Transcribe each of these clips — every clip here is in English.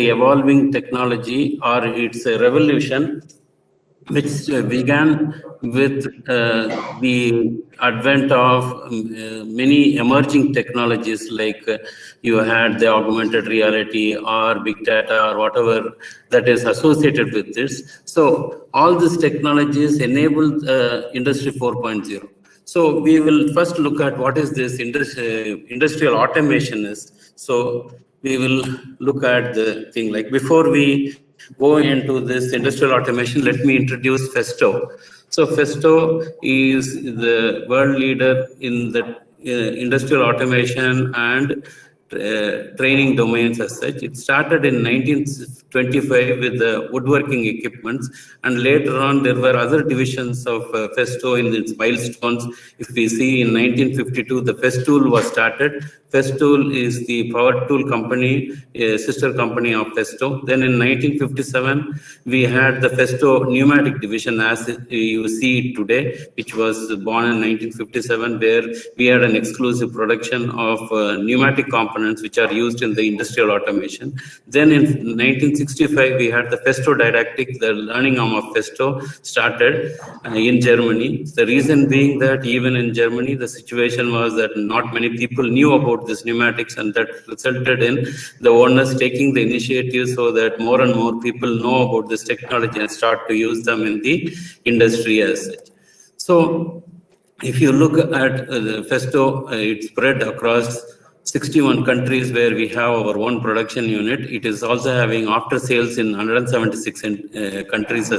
evolving technology or it's a revolution which began with the advent of many emerging technologies like you had the augmented reality or big data or whatever that is associated with this. So all these technologies enabled Industry 4.0. So we will first look at what is this industrial automation is. So we will look at the thing like before we go into this industrial automation, let me introduce Festo. So Festo is the world leader in the industrial automation and training domains as such. It started in 1925 with the woodworking equipments, and later on there were other divisions of Festo in its milestones. If we see in 1952, the Festool was started. Festool is the power tool company, a sister company of Festo. Then in 1957, we had the Festo pneumatic division as you see it today, which was born in 1957, where we had an exclusive production of pneumatic components which are used in the industrial automation. Then in 1965, we had the Festo Didactic, the learning arm of Festo started in Germany. The reason being that even in Germany, the situation was that not many people knew about this pneumatics, and that resulted in the owners taking the initiative so that more and more people know about this technology and start to use them in the industry as such. So if you look at Festo, it's spread across 61 countries where we have our own production unit. It is also having after sales in 176 countries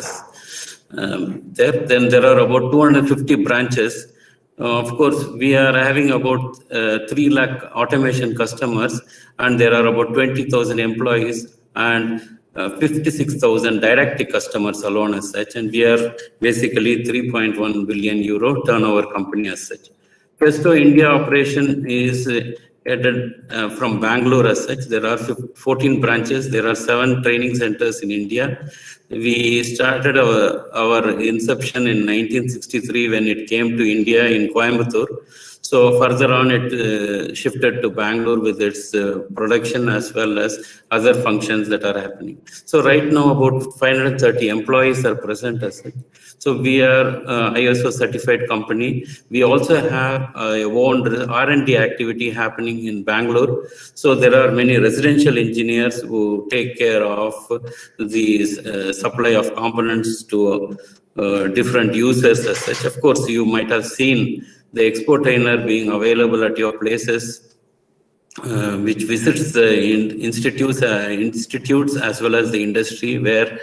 there. Then there are about 250 branches. Of course, we are having about 3 lakh automation customers, and there are about 20,000 employees and 56,000 direct customers alone as such. And we are basically 3.1 billion euro turnover company as such. Festo India operation is headed from Bangalore as such. There are 14 branches. There are 7 training centers in India. We started our inception in 1963 when it came to India in Coimbatore. So further on, it shifted to Bangalore with its production as well as other functions that are happening. So right now, about 530 employees are present as such. So we are ISO certified company. We also have a own R&D activity happening in Bangalore. So there are many residential engineers who take care of the supply of components to different users as such. Of course, you might have seen the expo trainer being available at your places, which visits the institutes as well as the industry, where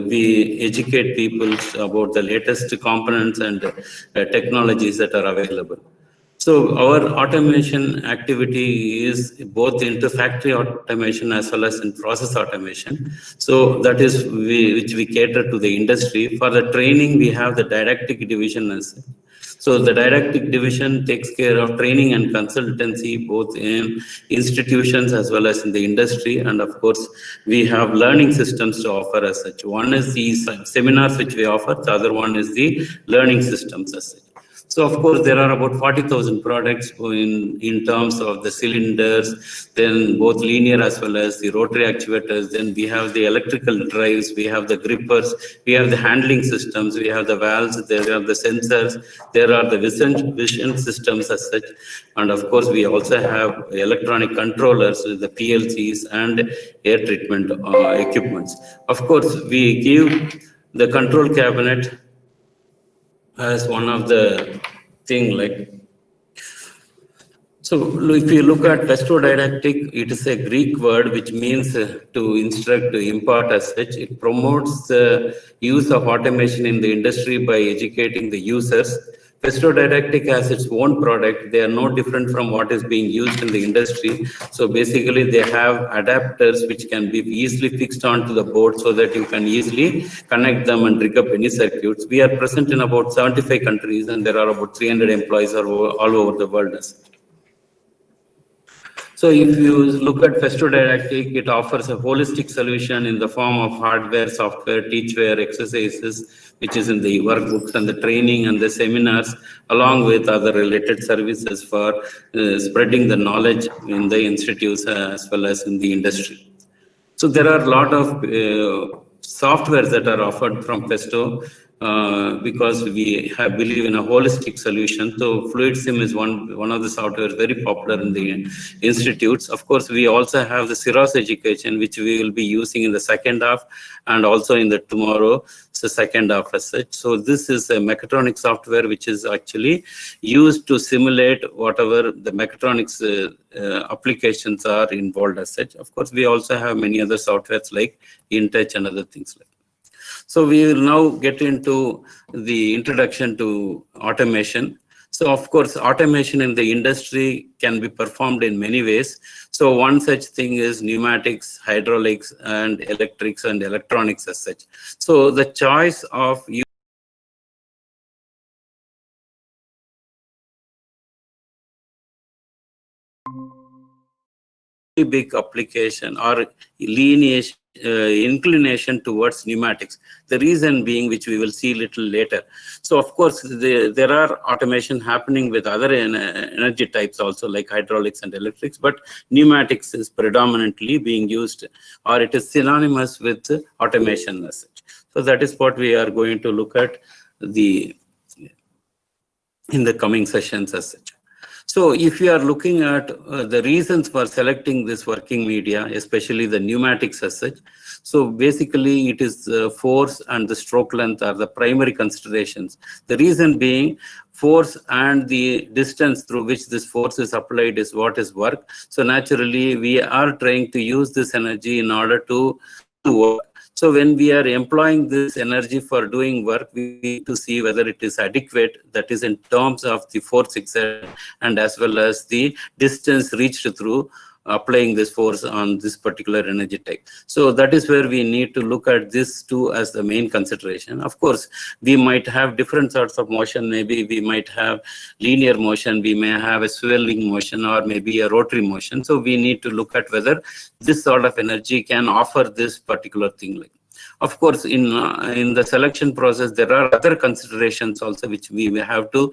we educate people about the latest components and technologies that are available. So our automation activity is both into factory automation as well as in process automation. So that is which we cater to the industry. For the training, we have the didactic division as so the didactic division takes care of training and consultancy, both in institutions as well as in the industry. And of course, we have learning systems to offer as such. One is the seminars which we offer. The other one is the learning systems as such. So of course, there are about 40,000 products in terms of the cylinders, then both linear as well as the rotary actuators. Then we have the electrical drives, we have the grippers, we have the handling systems, we have the valves, there are the sensors, there are the vision systems as such. And of course, we also have electronic controllers, the PLCs and air treatment equipments. Of course, we give the control cabinet as one of the thing like. So if you look at Festo Didactic, it is a Greek word which means to instruct, to impart as such. It promotes the use of automation in the industry by educating the users. Festo Didactic has its own product. They are no different from what is being used in the industry. So basically, they have adapters which can be easily fixed onto the board so that you can easily connect them and rig up any circuits. We are present in about 75 countries, and there are about 300 employees all over the world. So if you look at Festo Didactic, it offers a holistic solution in the form of hardware, software, teachware, exercises, which is in the workbooks and the training and the seminars, along with other related services for spreading the knowledge in the institutes as well as in the industry. So there are a lot of softwares that are offered from Pesto because we believe in a holistic solution. So Fluid Sim is one of the softwares very popular in the institutes. Of course, we also have the Cirrus Education, which we will be using in the second half and also in the tomorrow, so second half as such. So this is a mechatronic software which is actually used to simulate whatever the mechatronics applications are involved as such. Of course, we also have many other softwares like InTouch and other things like that. So we will now get into the introduction to automation. So of course, automation in the industry can be performed in many ways. So one such thing is pneumatics, hydraulics, and electrics and electronics as such. So the choice of big application or lineage inclination towards pneumatics. The reason being, which we will see a little later. So of course, there are automation happening with other energy types also, like hydraulics and electrics, but pneumatics is predominantly being used, or it is synonymous with automation as such. So that is what we are going to look at in the coming sessions as such. So if you are looking at the reasons for selecting this working media, especially the pneumatics as such, so basically it is force and the stroke length are the primary considerations. The reason being, force and the distance through which this force is applied is what is work. So naturally, we are trying to use this energy in order to work. So when we are employing this energy for doing work, we need to see whether it is adequate, that is in terms of the force exerted and as well as the distance reached through applying this force on this particular energy type. So that is where we need to look at this too as the main consideration. Of course, we might have different sorts of motion. Maybe we might have linear motion, we may have a swirling motion, or maybe a rotary motion. So we need to look at whether this sort of energy can offer this particular thing. Of course, in the selection process, there are other considerations also which we may have to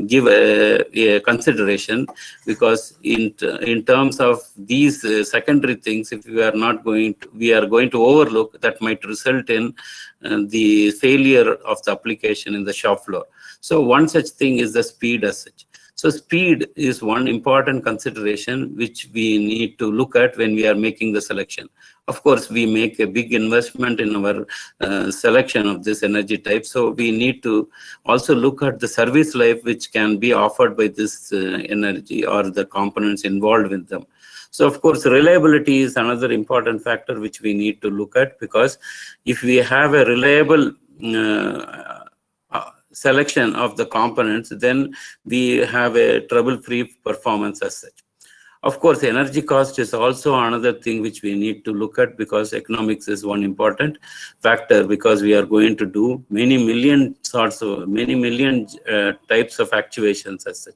give a consideration, because in terms of these secondary things, if we are going to overlook, that might result in the failure of the application in the shop floor. So one such thing is the speed as such. So speed is one important consideration which we need to look at when we are making the selection. Of course, we make a big investment in our selection of this energy type. So we need to also look at the service life which can be offered by this energy or the components involved with them. So of course, reliability is another important factor which we need to look at, because if we have a reliable selection of the components, then we have a trouble-free performance as such. Of course, energy cost is also another thing which we need to look at, because economics is one important factor, because we are going to do many million types of actuations as such.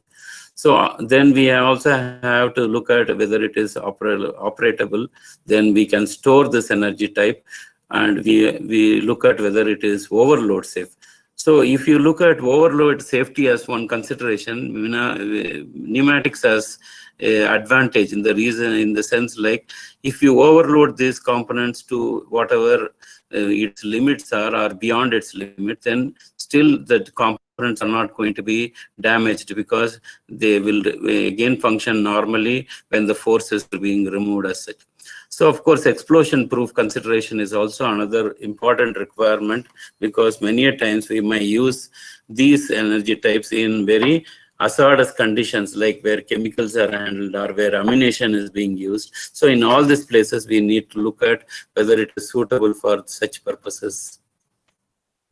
So then we also have to look at whether it is operatable. Then we can store this energy type, and we look at whether it is overload safe. So if you look at overload safety as one consideration, pneumatics has advantage in the sense, like if you overload these components to whatever its limits are or beyond its limit, then still the components are not going to be damaged, because they will again function normally when the force is being removed as such. So of course, explosion proof consideration is also another important requirement, because many a times we may use these energy types in very hazardous conditions, like where chemicals are handled or where ammunition is being used. So in all these places, we need to look at whether it is suitable for such purposes.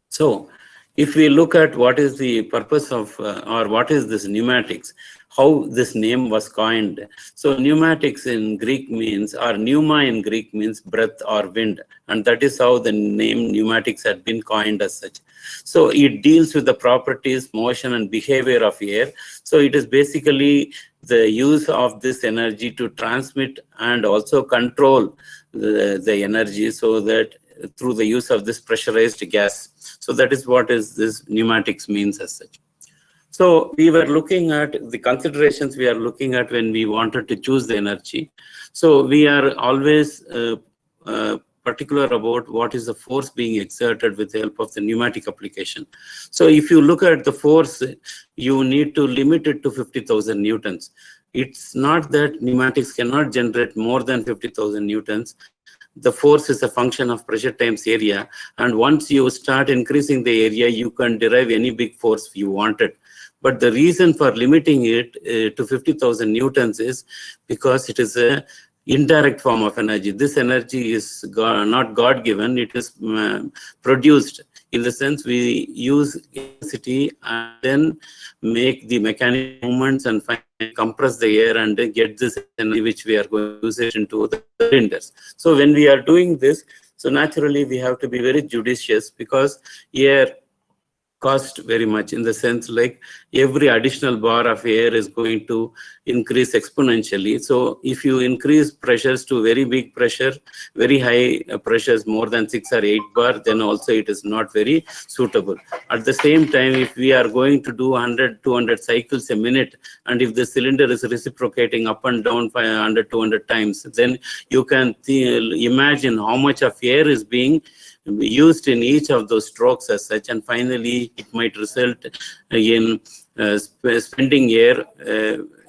So if we look at what is the purpose of, or what is this pneumatics, how this name was coined. So pneumatics in Greek means, or pneuma in Greek means breath or wind. And that is how the name pneumatics had been coined as such. So it deals with the properties, motion, and behavior of air. So it is basically the use of this energy to transmit and also control the energy, so that through the use of this pressurized gas. So that is what this pneumatics means as such. So we were looking at the considerations we are looking at when we wanted to choose the energy. So we are always particular about what is the force being exerted with the help of the pneumatic application. So if you look at the force, you need to limit it to 50,000 newtons. It's not that pneumatics cannot generate more than 50,000 newtons. The force is a function of pressure times area. And once you start increasing the area, you can derive any big force you wanted. But the reason for limiting it to 50,000 newtons is because it is a indirect form of energy. This energy is not God-given, it is produced. In the sense, we use electricity and then make the mechanical movements and finally compress the air and get this energy which we are going to use it into the cylinders. So when we are doing this, so naturally we have to be very judicious, because air cost very much, in the sense like every additional bar of air is going to increase exponentially. So if you increase pressures to very big pressure, very high pressures, more than 6 or 8 bar, then also it is not very suitable. At the same time, if we are going to do 100, 200 cycles a minute, and if the cylinder is reciprocating up and down 100, 200 times, then you can imagine how much of air is being used in each of those strokes as such, and finally it might result in spending air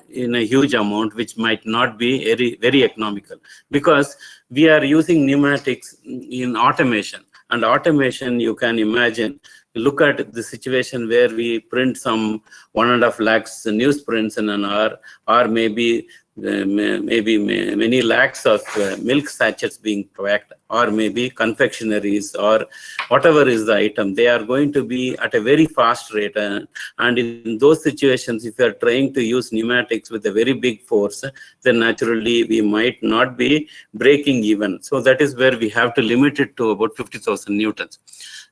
in a huge amount, which might not be very economical, because we are using pneumatics in automation. And automation, you can imagine, look at the situation where we print some 1.5 lakhs newsprints in an hour, or maybe many lakhs of milk sachets being packed, or maybe confectionaries, or whatever is the item. They are going to be at a very fast rate. And in those situations, if you are trying to use pneumatics with a very big force, then naturally we might not be breaking even. So that is where we have to limit it to about 50,000 newtons.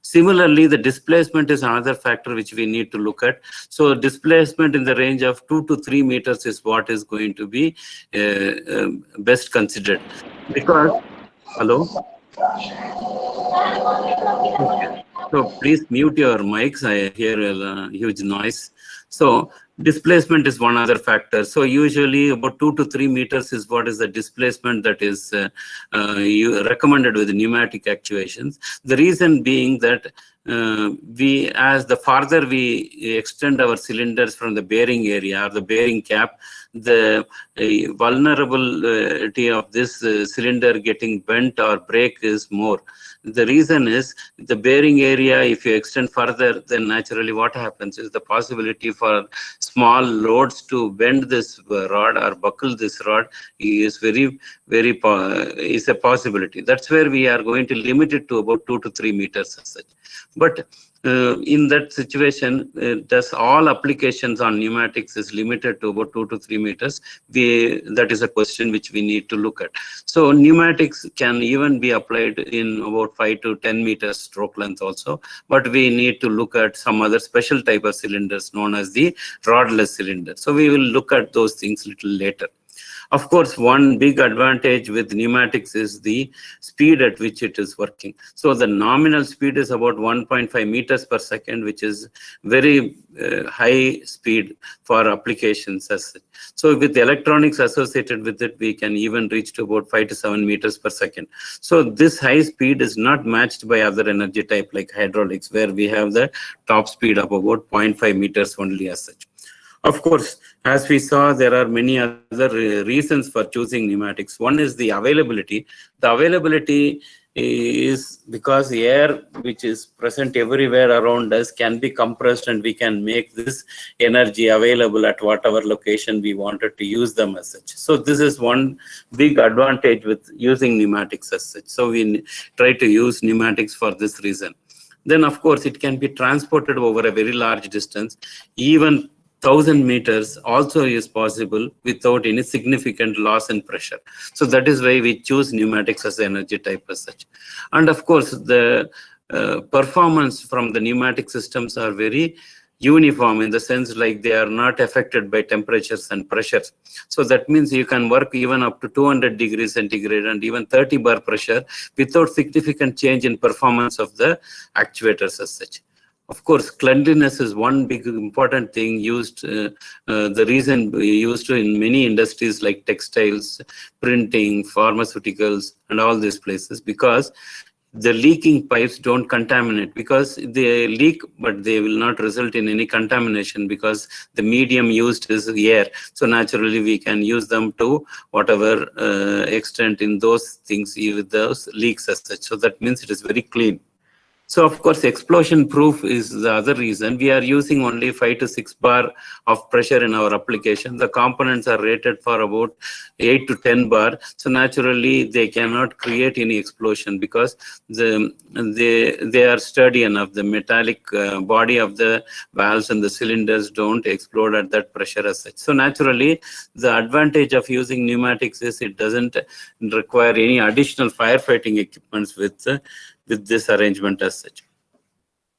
Similarly, the displacement is another factor which we need to look at. So displacement in the range of 2 to 3 meters is what is going to be best considered. Because, hello? Okay. So please mute your mics. I hear a huge noise. So displacement is one other factor. So usually about 2 to 3 meters is what is the displacement that is recommended with pneumatic actuations. The reason being that as the farther we extend our cylinders from the bearing area or the bearing cap, the vulnerability of this cylinder getting bent or break is more. The reason is the bearing area, if you extend further, then naturally what happens is the possibility for small loads to bend this rod or buckle this rod is is a possibility. That's where we are going to limit it to about 2 to 3 meters as such. But in that situation, thus all applications on pneumatics is limited to about 2 to 3 meters. That is a question which we need to look at. So pneumatics can even be applied in about 5 to 10 meters stroke length also, but we need to look at some other special type of cylinders known as the rodless cylinder. So we will look at those things a little later. Of course, one big advantage with pneumatics is the speed at which it is working. So the nominal speed is about 1.5 meters per second, which is very high speed for applications as such. So with the electronics associated with it, we can even reach to about 5 to 7 meters per second. So this high speed is not matched by other energy type like hydraulics, where we have the top speed of about 0.5 meters only as such. Of course, as we saw, there are many other reasons for choosing pneumatics. One is the availability. The availability is because the air which is present everywhere around us can be compressed, and we can make this energy available at whatever location we wanted to use them as such. So this is one big advantage with using pneumatics as such. So we try to use pneumatics for this reason. Then, of course, it can be transported over a very large distance. Even 1,000 meters also is possible without any significant loss in pressure. So that is why we choose pneumatics as energy type as such. And of course, the performance from the pneumatic systems are very uniform, in the sense like they are not affected by temperatures and pressures. So that means you can work even up to 200 degrees centigrade and even 30 bar pressure without significant change in performance of the actuators as such. Of course, cleanliness is one big important thing used. The reason used in many industries like textiles, printing, pharmaceuticals, and all these places, because the leaking pipes don't contaminate, because they leak, but they will not result in any contamination because the medium used is air. So naturally, we can use them to whatever extent in those things with those leaks as such. So that means it is very clean. So of course, explosion proof is the other reason. We are using only 5 to 6 bar of pressure in our application. The components are rated for about 8 to 10 bar. So naturally, they cannot create any explosion because they are sturdy enough. The metallic body of the valves and the cylinders don't explode at that pressure as such. So naturally, the advantage of using pneumatics is it doesn't require any additional firefighting equipments with this arrangement as such.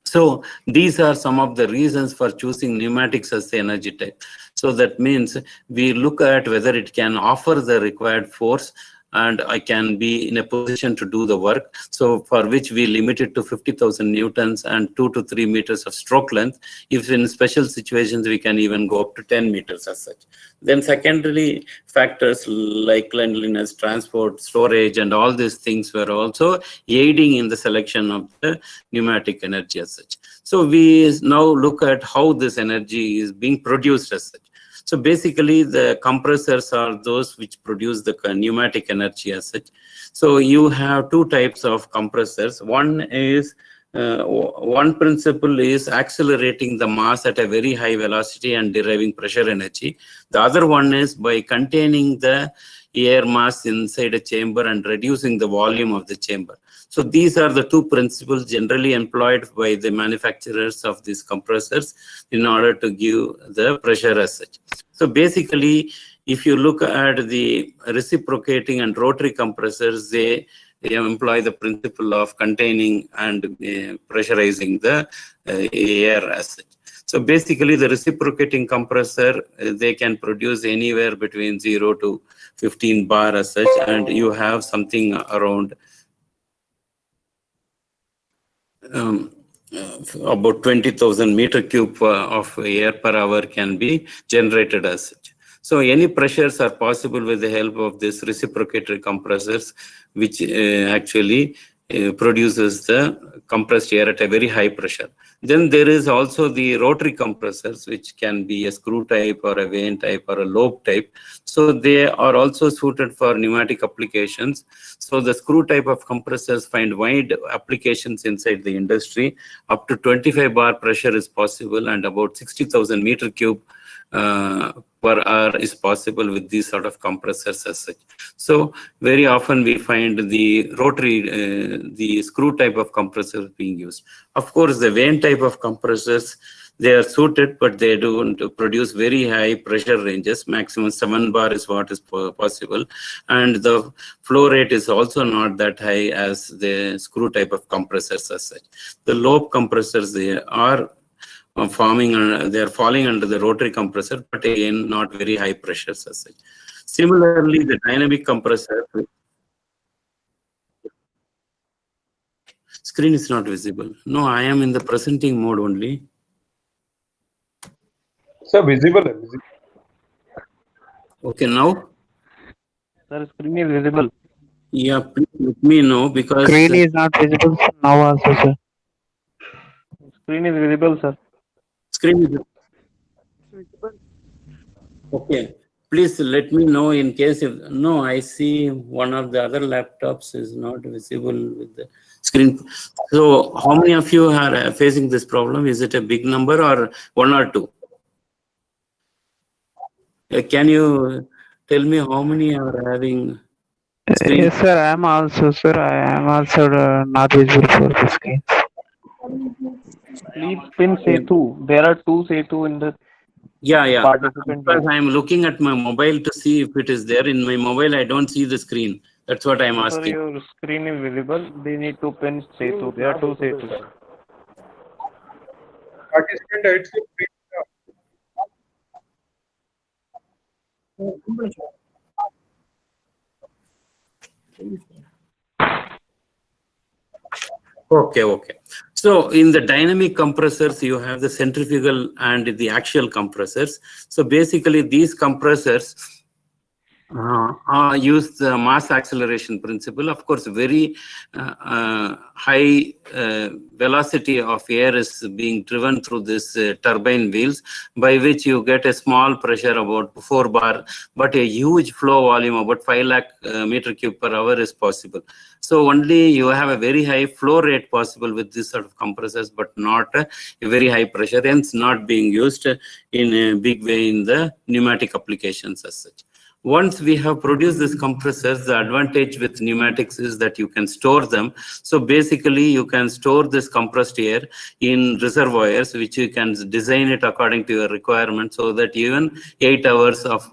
So these are some of the reasons for choosing pneumatics as the energy type. So that means we look at whether it can offer the required force and I can be in a position to do the work. So for which we limit it to 50,000 newtons and 2 to 3 meters of stroke length. If in special situations, we can even go up to 10 meters as such. Then secondary factors like cleanliness, transport, storage, and all these things were also aiding in the selection of the pneumatic energy as such. So we now look at how this energy is being produced as such. So basically, the compressors are those which produce the pneumatic energy as such. So you have two types of compressors. One is one principle is accelerating the mass at a very high velocity and deriving pressure energy. The other one is by containing the air mass inside a chamber and reducing the volume of the chamber. So these are the two principles generally employed by the manufacturers of these compressors in order to give the pressure as such. So basically, if you look at the reciprocating and rotary compressors, they employ the principle of containing and pressurizing the air as such. So basically, the reciprocating compressor, they can produce anywhere between 0 to 15 bar as such, and you have something around about 20,000 meter cube of air per hour can be generated as such. So any pressures are possible with the help of this reciprocating compressors, which actually produces the compressed air at a very high pressure. Then there is also the rotary compressors, which can be a screw type or a vane type or a lobe type. So they are also suited for pneumatic applications. So the screw type of compressors find wide applications inside the industry. Up to 25 bar pressure is possible, and about 60,000 meter cube per hour is possible with these sort of compressors as such. So very often we find the rotary, the screw type of compressors being used. Of course, the vane type of compressors, they are suited, but they don't produce very high pressure ranges. Maximum 7 bar is what is possible. And the flow rate is also not that high as the screw type of compressors as such. The lobe compressors, they are falling under the rotary compressor, but again, not very high pressures as such. Similarly, the dynamic compressor, screen is not visible. No, I am in the presenting mode only. Sir, visible. Okay, now? Sir, screen is visible. Yeah, please let me know because... Screen is not visible now also, sir. Screen is visible, sir. Screen is visible. Okay. Please let me know in case if... No, I see one of the other laptops is not visible with the screen. So how many of you are facing this problem? Is it a big number or one or two? Can you tell me how many are having screen? Yes, sir. I am also not visible for the screen. Please pin Setu. There are two Setu in the participant. Because I am looking at my mobile to see if it is there. In my mobile, I don't see the screen. That's what I am asking. Sir, your screen is visible. They need to pin Setu. There are two Setu. Participant it's Okay. So in the dynamic compressors, you have the centrifugal and the axial compressors. So basically these compressors use the mass acceleration principle. Of course, very high velocity of air is being driven through this turbine wheels, by which you get a small pressure about 4 bar, but a huge flow volume about 5 lakh meter cube per hour is possible. So only you have a very high flow rate possible with this sort of compressors, but not a very high pressure, hence not being used in a big way in the pneumatic applications as such. Once we have produced these compressors, the advantage with pneumatics is that you can store them. So basically, you can store this compressed air in reservoirs, which you can design it according to your requirement, so that even 8 hours of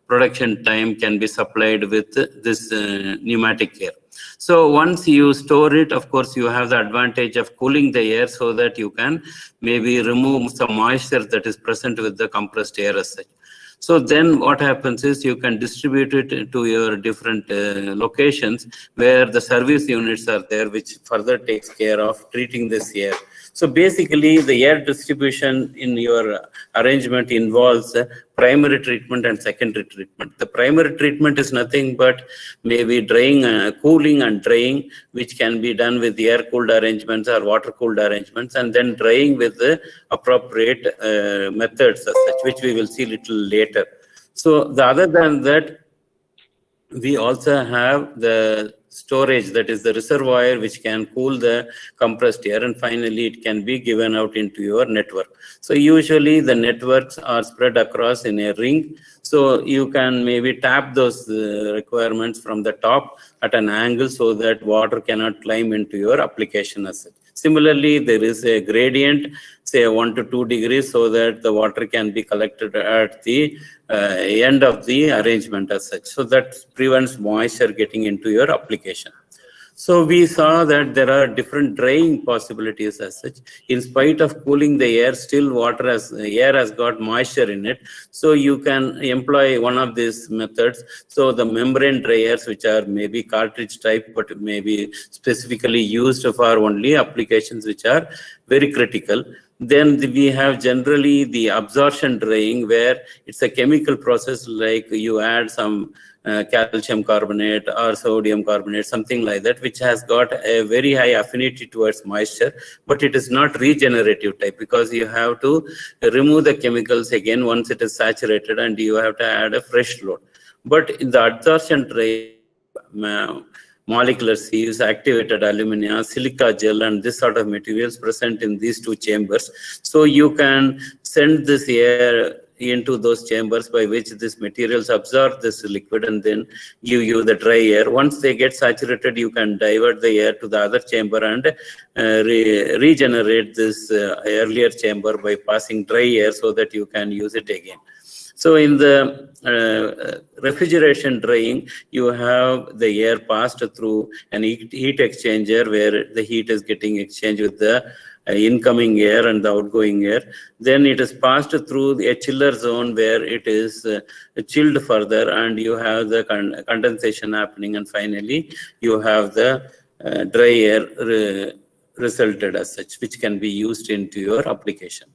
production time can be supplied with this pneumatic air. So once you store it, of course, you have the advantage of cooling the air so that you can maybe remove some moisture that is present with the compressed air as such. So then what happens is you can distribute it to your different locations where the service units are there, which further takes care of treating this air. So basically the air distribution in your arrangement involves primary treatment and secondary treatment. The primary treatment is nothing but maybe drying, cooling and drying, which can be done with air cooled arrangements or water cooled arrangements, and then drying with the appropriate methods as such, which we will see little later. So the other than that, we also have the storage, that is the reservoir, which can cool the compressed air, and finally it can be given out into your network. So usually the networks are spread across in a ring, so you can maybe tap those requirements from the top at an angle so that water cannot climb into your application as such. Similarly, there is a gradient, say 1 to 2 degrees, so that the water can be collected at the end of the arrangement as such. So that prevents moisture getting into your application. So we saw that there are different drying possibilities as such. In spite of cooling the air, still air has got moisture in it. So you can employ one of these methods. So the membrane dryers, which are maybe cartridge type, but maybe specifically used for only applications which are very critical. Then we have generally the absorption drying, where it's a chemical process, like you add some calcium carbonate or sodium carbonate, something like that, which has got a very high affinity towards moisture, but it is not regenerative type, because you have to remove the chemicals again once it is saturated, and you have to add a fresh load. But in the adsorption dry, molecular sieves, activated alumina, silica gel, and this sort of materials present in these two chambers. So you can send this air into those chambers, by which these materials absorb this liquid and then give you the dry air. Once they get saturated, you can divert the air to the other chamber and regenerate this earlier chamber by passing dry air, so that you can use it again. So in the refrigeration drying, you have the air passed through an heat exchanger, where the heat is getting exchanged with the incoming air and the outgoing air. Then it is passed through a chiller zone, where it is chilled further, and you have the condensation happening, and finally you have the dry air resulted as such, which can be used into your application.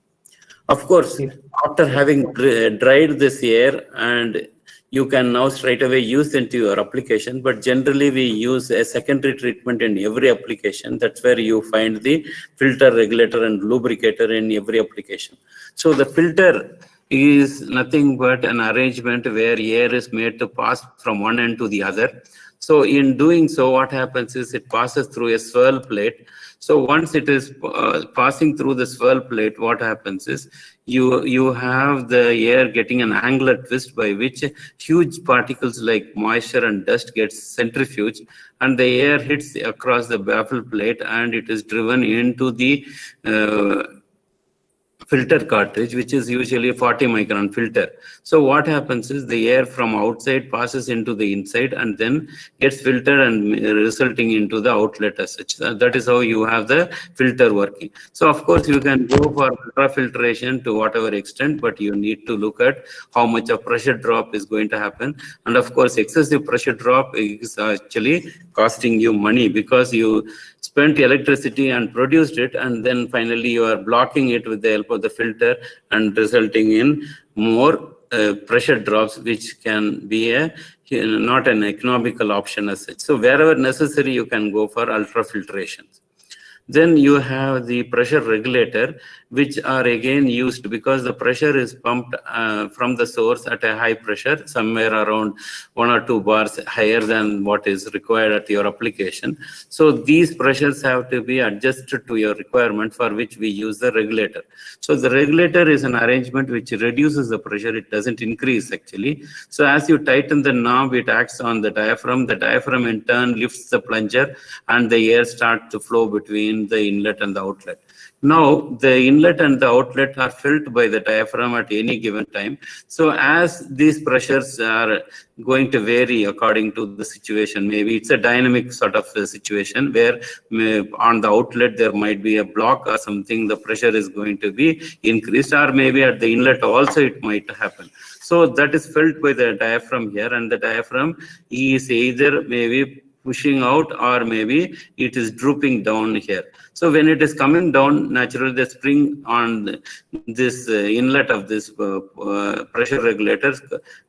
Of course, after having dried this air, and you can now straight away use into your application, but generally we use a secondary treatment in every application. That's where you find the filter, regulator, and lubricator in every application. So the filter is nothing but an arrangement where air is made to pass from one end to the other. So in doing so, what happens is it passes through a swirl plate. So once it is passing through the swirl plate, what happens is you have the air getting an angular twist, by which huge particles like moisture and dust gets centrifuged, and the air hits across the baffle plate, and it is driven into the filter cartridge, which is usually a 40 micron filter. So what happens is the air from outside passes into the inside and then gets filtered and resulting into the outlet as such. That is how you have the filter working. So of course you can go for ultrafiltration to whatever extent, but you need to look at how much of pressure drop is going to happen. And of course excessive pressure drop is actually costing you money because you spent electricity and produced it, and then finally you are blocking it with the help of the filter and resulting in more pressure drops, which can be not an economical option as such. So wherever necessary, you can go for ultrafiltration. Then you have the pressure regulator, which are again used because the pressure is pumped from the source at a high pressure, somewhere around 1 or 2 bars higher than what is required at your application. So these pressures have to be adjusted to your requirement, for which we use the regulator. So the regulator is an arrangement which reduces the pressure. It doesn't increase actually. So as you tighten the knob, it acts on the diaphragm. The diaphragm in turn lifts the plunger and the air starts to flow between the inlet and the outlet. Now, the inlet and the outlet are filled by the diaphragm at any given time. So as these pressures are going to vary according to the situation, maybe it's a dynamic sort of a situation where on the outlet there might be a block or something, the pressure is going to be increased, or maybe at the inlet also it might happen. So that is filled by the diaphragm here, and the diaphragm is either maybe pushing out or maybe it is drooping down here. So when it is coming down, naturally the spring on this inlet of this pressure regulator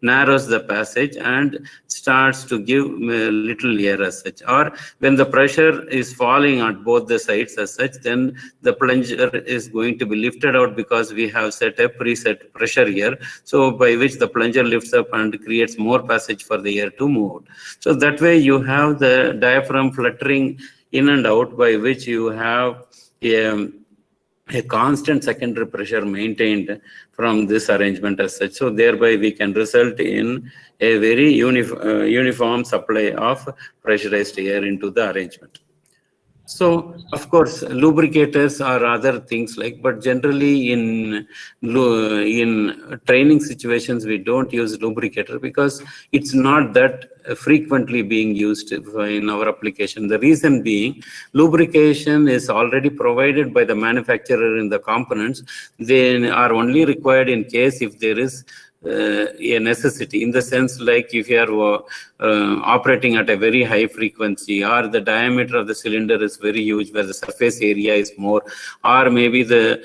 narrows the passage and starts to give little air as such. Or when the pressure is falling at both the sides as such, then the plunger is going to be lifted out because we have set a preset pressure here. So by which the plunger lifts up and creates more passage for the air to move out. So that way you have the diaphragm fluttering in and out, by which you have a constant secondary pressure maintained from this arrangement as such. So thereby we can result in a very uniform supply of pressurized air into the arrangement. So, of course, lubricators are other things like, but generally in training situations, we don't use lubricator because it's not that frequently being used in our application. The reason being, lubrication is already provided by the manufacturer in the components. They are only required in case if there is a necessity, in the sense like if you are operating at a very high frequency, or the diameter of the cylinder is very huge where the surface area is more, or maybe the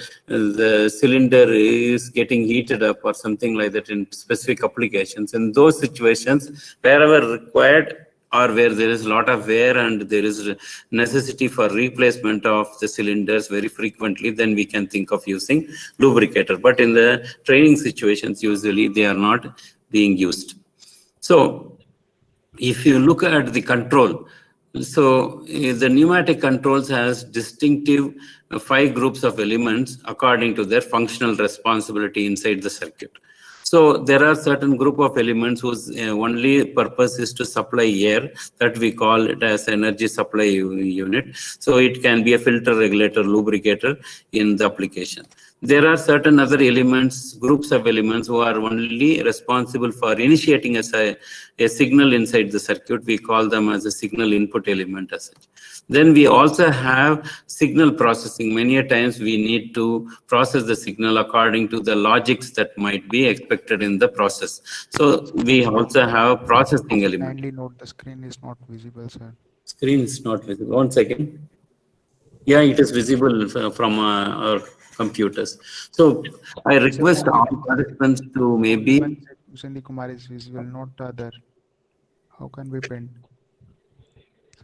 cylinder is getting heated up or something like that in specific applications. In those situations, wherever required, or where there is a lot of wear and there is necessity for replacement of the cylinders very frequently, then we can think of using lubricator. But in the training situations, usually they are not being used. So if you look at the control, so the pneumatic controls has distinctive 5 groups of elements according to their functional responsibility inside the circuit. So there are certain group of elements whose only purpose is to supply air, that we call it as energy supply unit. So it can be a filter, regulator, lubricator in the application. There are certain other elements, groups of elements who are only responsible for initiating a signal inside the circuit. We call them as a signal input element as such. Then we also have signal processing. Many a times we need to process the signal according to the logics that might be expected in the process. So we also have processing element. Kindly note the screen is not visible, sir. Screen is not visible. 1 second. Yeah, it is visible from our computers. So I request all participants to maybe. Sandeep Kumar is visible, not other. How can we print?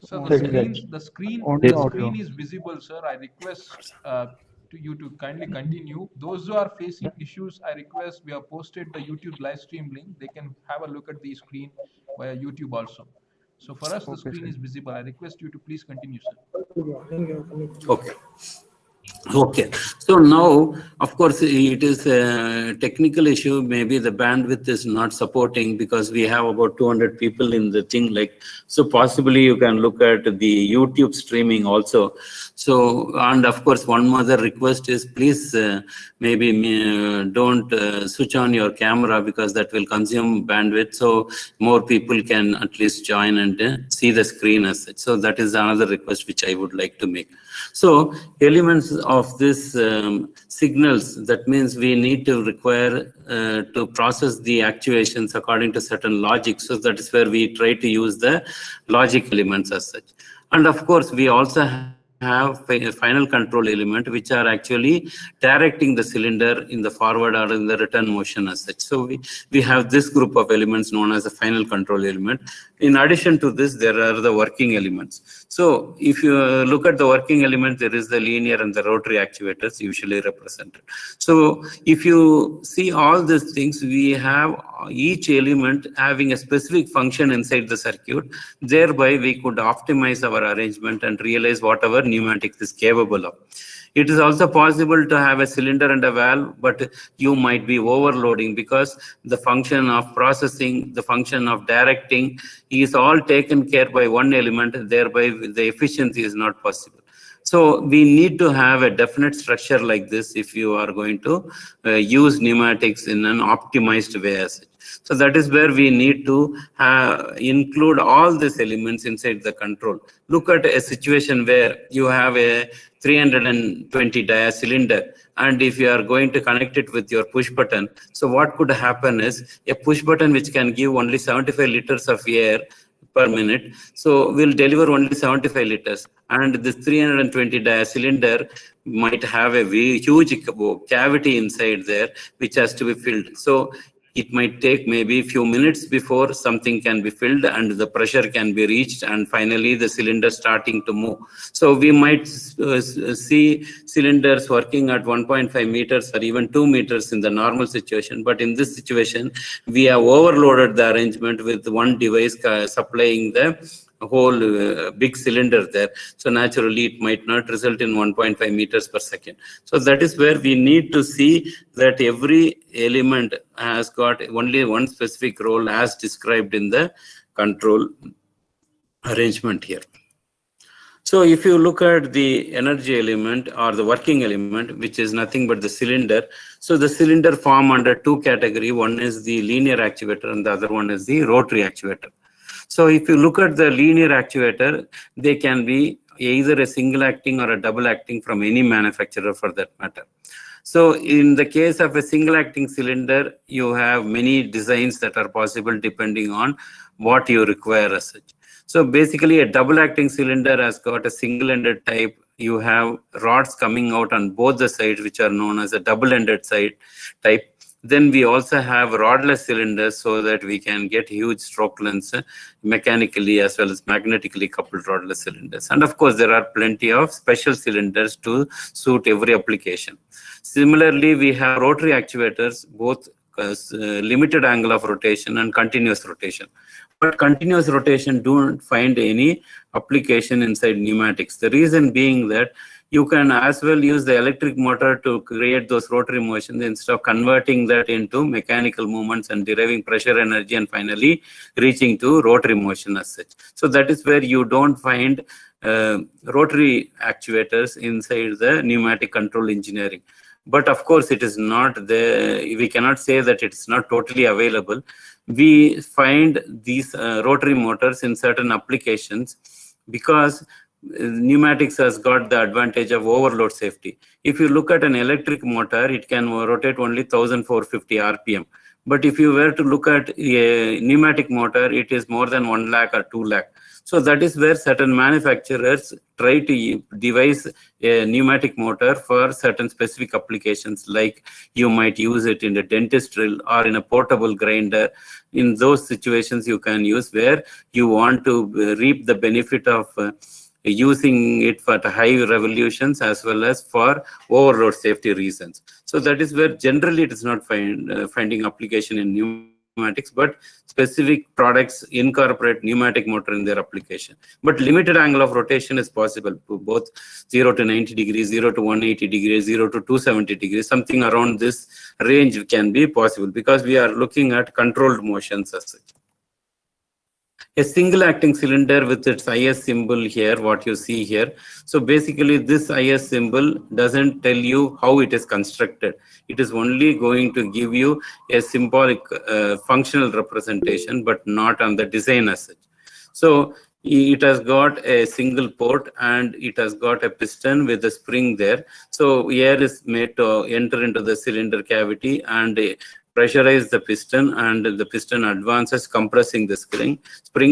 So Only the screen Only audio. is visible, sir. I request to you to kindly continue. Those who are facing issues, I request, we have posted the YouTube live stream link. They can have a look at the screen via YouTube also. So for us, the Okay, screen sir. is visible. I request you to please continue, sir. Okay. Okay. So now Of course, it is a technical issue. Maybe the bandwidth is not supporting because we have about 200 people in the thing. Like, so possibly you can look at the YouTube streaming also. So, and of course, one other request is please maybe don't switch on your camera because that will consume bandwidth. So more people can at least join and see the screen as such. So that is another request which I would like to make. So elements of this signals, that means we need to require to process the actuations according to certain logic. So that is where we try to use the logic elements as such. And of course, we also have a final control element, which are actually directing the cylinder in the forward or in the return motion as such. So we have this group of elements known as a final control element. In addition to this, there are the working elements. So if you look at the working element, there is the linear and the rotary actuators usually represented. So if you see all these things, we have each element having a specific function inside the circuit. Thereby, we could optimize our arrangement and realize whatever pneumatics is capable of. It is also possible to have a cylinder and a valve, but you might be overloading because the function of processing, the function of directing is all taken care by one element, thereby the efficiency is not possible. So we need to have a definite structure like this if you are going to use pneumatics in an optimized way as such. So that is where we need to include all these elements inside the control. Look at a situation where you have a 320 dia cylinder, and if you are going to connect it with your push button, so what could happen is a push button which can give only 75 liters of air per minute, so will deliver only 75 liters, and this 320 dia cylinder might have a huge cavity inside there which has to be filled. So it might take maybe a few minutes before something can be filled and the pressure can be reached and finally the cylinder starting to move. So we might see cylinders working at 1.5 meters or even 2 meters in the normal situation. But in this situation, we have overloaded the arrangement with one device supplying the whole big cylinder there. So naturally, it might not result in 1.5 meters per second. So that is where we need to see that every element has got only one specific role as described in the control arrangement here. So if you look at the energy element or the working element, which is nothing but the cylinder. So the cylinder form under two categories. One is the linear actuator and the other one is the rotary actuator. So if you look at the linear actuator, they can be either a single acting or a double acting from any manufacturer for that matter. So in the case of a single acting cylinder, you have many designs that are possible depending on what you require as such. So basically a double acting cylinder has got a single-ended type. You have rods coming out on both the sides, which are known as a double-ended side type. Then we also have rodless cylinders so that we can get huge stroke lengths mechanically as well as magnetically coupled rodless cylinders. And of course, there are plenty of special cylinders to suit every application. Similarly, we have rotary actuators, both limited angle of rotation and continuous rotation. But continuous rotation don't find any application inside pneumatics. The reason being that you can as well use the electric motor to create those rotary motions instead of converting that into mechanical movements and deriving pressure energy and finally reaching to rotary motion as such. So that is where you don't find rotary actuators inside the pneumatic control engineering. But of course, it is not there. We cannot say that it's not totally available. We find these rotary motors in certain applications because pneumatics has got the advantage of overload safety. If you look at an electric motor, it can rotate only 1450 RPM. But if you were to look at a pneumatic motor, it is more than 1 lakh or 2 lakh. So that is where certain manufacturers try to devise a pneumatic motor for certain specific applications, like you might use it in a dentist drill or in a portable grinder. In those situations, you can use where you want to reap the benefit of using it for high revolutions as well as for overload safety reasons. So that is where generally it is not finding application in pneumatics, but specific products incorporate pneumatic motor in their application. But limited angle of rotation is possible, both 0 to 90 degrees, 0 to 180 degrees, 0 to 270 degrees, something around this range can be possible because we are looking at controlled motions as such. A single acting cylinder with its IS symbol here, what you see here. So basically this IS symbol doesn't tell you how it is constructed. It is only going to give you a symbolic functional representation, but not on the design as such. So it has got a single port and it has got a piston with a spring there. So air is made to enter into the cylinder cavity and pressurize the piston, and the piston advances, compressing the spring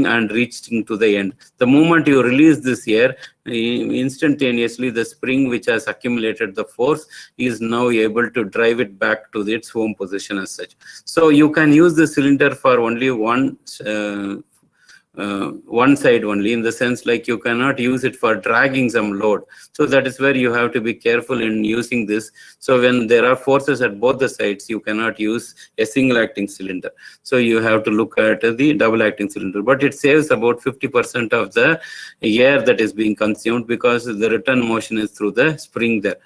and reaching to the end. The moment you release this air, instantaneously the spring which has accumulated the force is now able to drive it back to its home position as such. So you can use the cylinder for only one side only, in the sense like you cannot use it for dragging some load. So that is where you have to be careful in using this. So when there are forces at both the sides, you cannot use a single acting cylinder. So you have to look at the double acting cylinder, but it saves about 50% of the air that is being consumed because the return motion is through the spring there.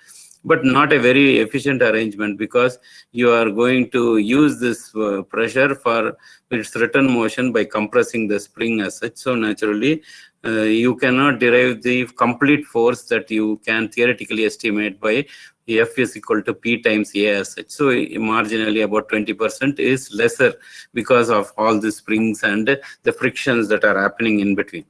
But not a very efficient arrangement because you are going to use this pressure for its return motion by compressing the spring as such. So naturally, you cannot derive the complete force that you can theoretically estimate by F is equal to P times A as such. So marginally about 20% is lesser because of all the springs and the frictions that are happening in between.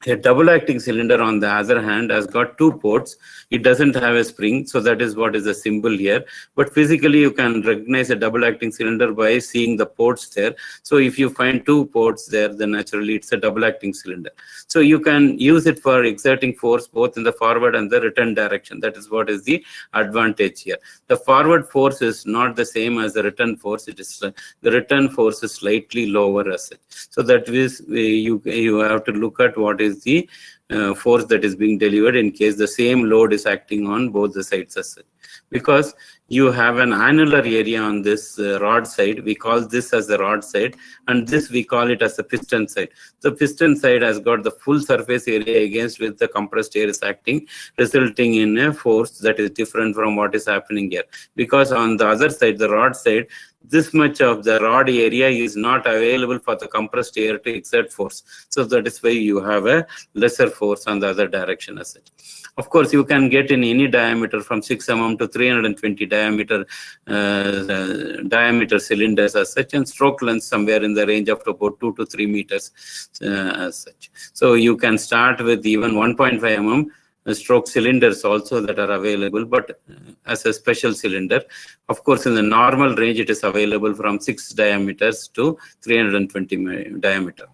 A double acting cylinder, on the other hand, has got two ports. It doesn't have a spring, so that is what is the symbol here. But physically, you can recognize a double acting cylinder by seeing the ports there. So if you find two ports there, then naturally it's a double acting cylinder. So you can use it for exerting force both in the forward and the return direction. That is what is the advantage here. The forward force is not the same as the return force. It is the return force is slightly lower as such. So that is you have to look at what is the force that is being delivered in case the same load is acting on both the sides as such. Because you have an annular area on this rod side, we call this as the rod side, and this we call it as the piston side. The piston side has got the full surface area against which the compressed air is acting, resulting in a force that is different from what is happening here. Because on the other side, the rod side, this much of the rod area is not available for the compressed air to exert force. So that is why you have a lesser force on the other direction as such. Of course, you can get in any diameter from 6 mm to 320 diameter cylinders as such, and stroke length somewhere in the range of about 2 to 3 meters as such. So you can start with even 1.5 mm stroke cylinders also that are available, but as a special cylinder. Of course, in the normal range, it is available from 6 diameters to 320 diameter.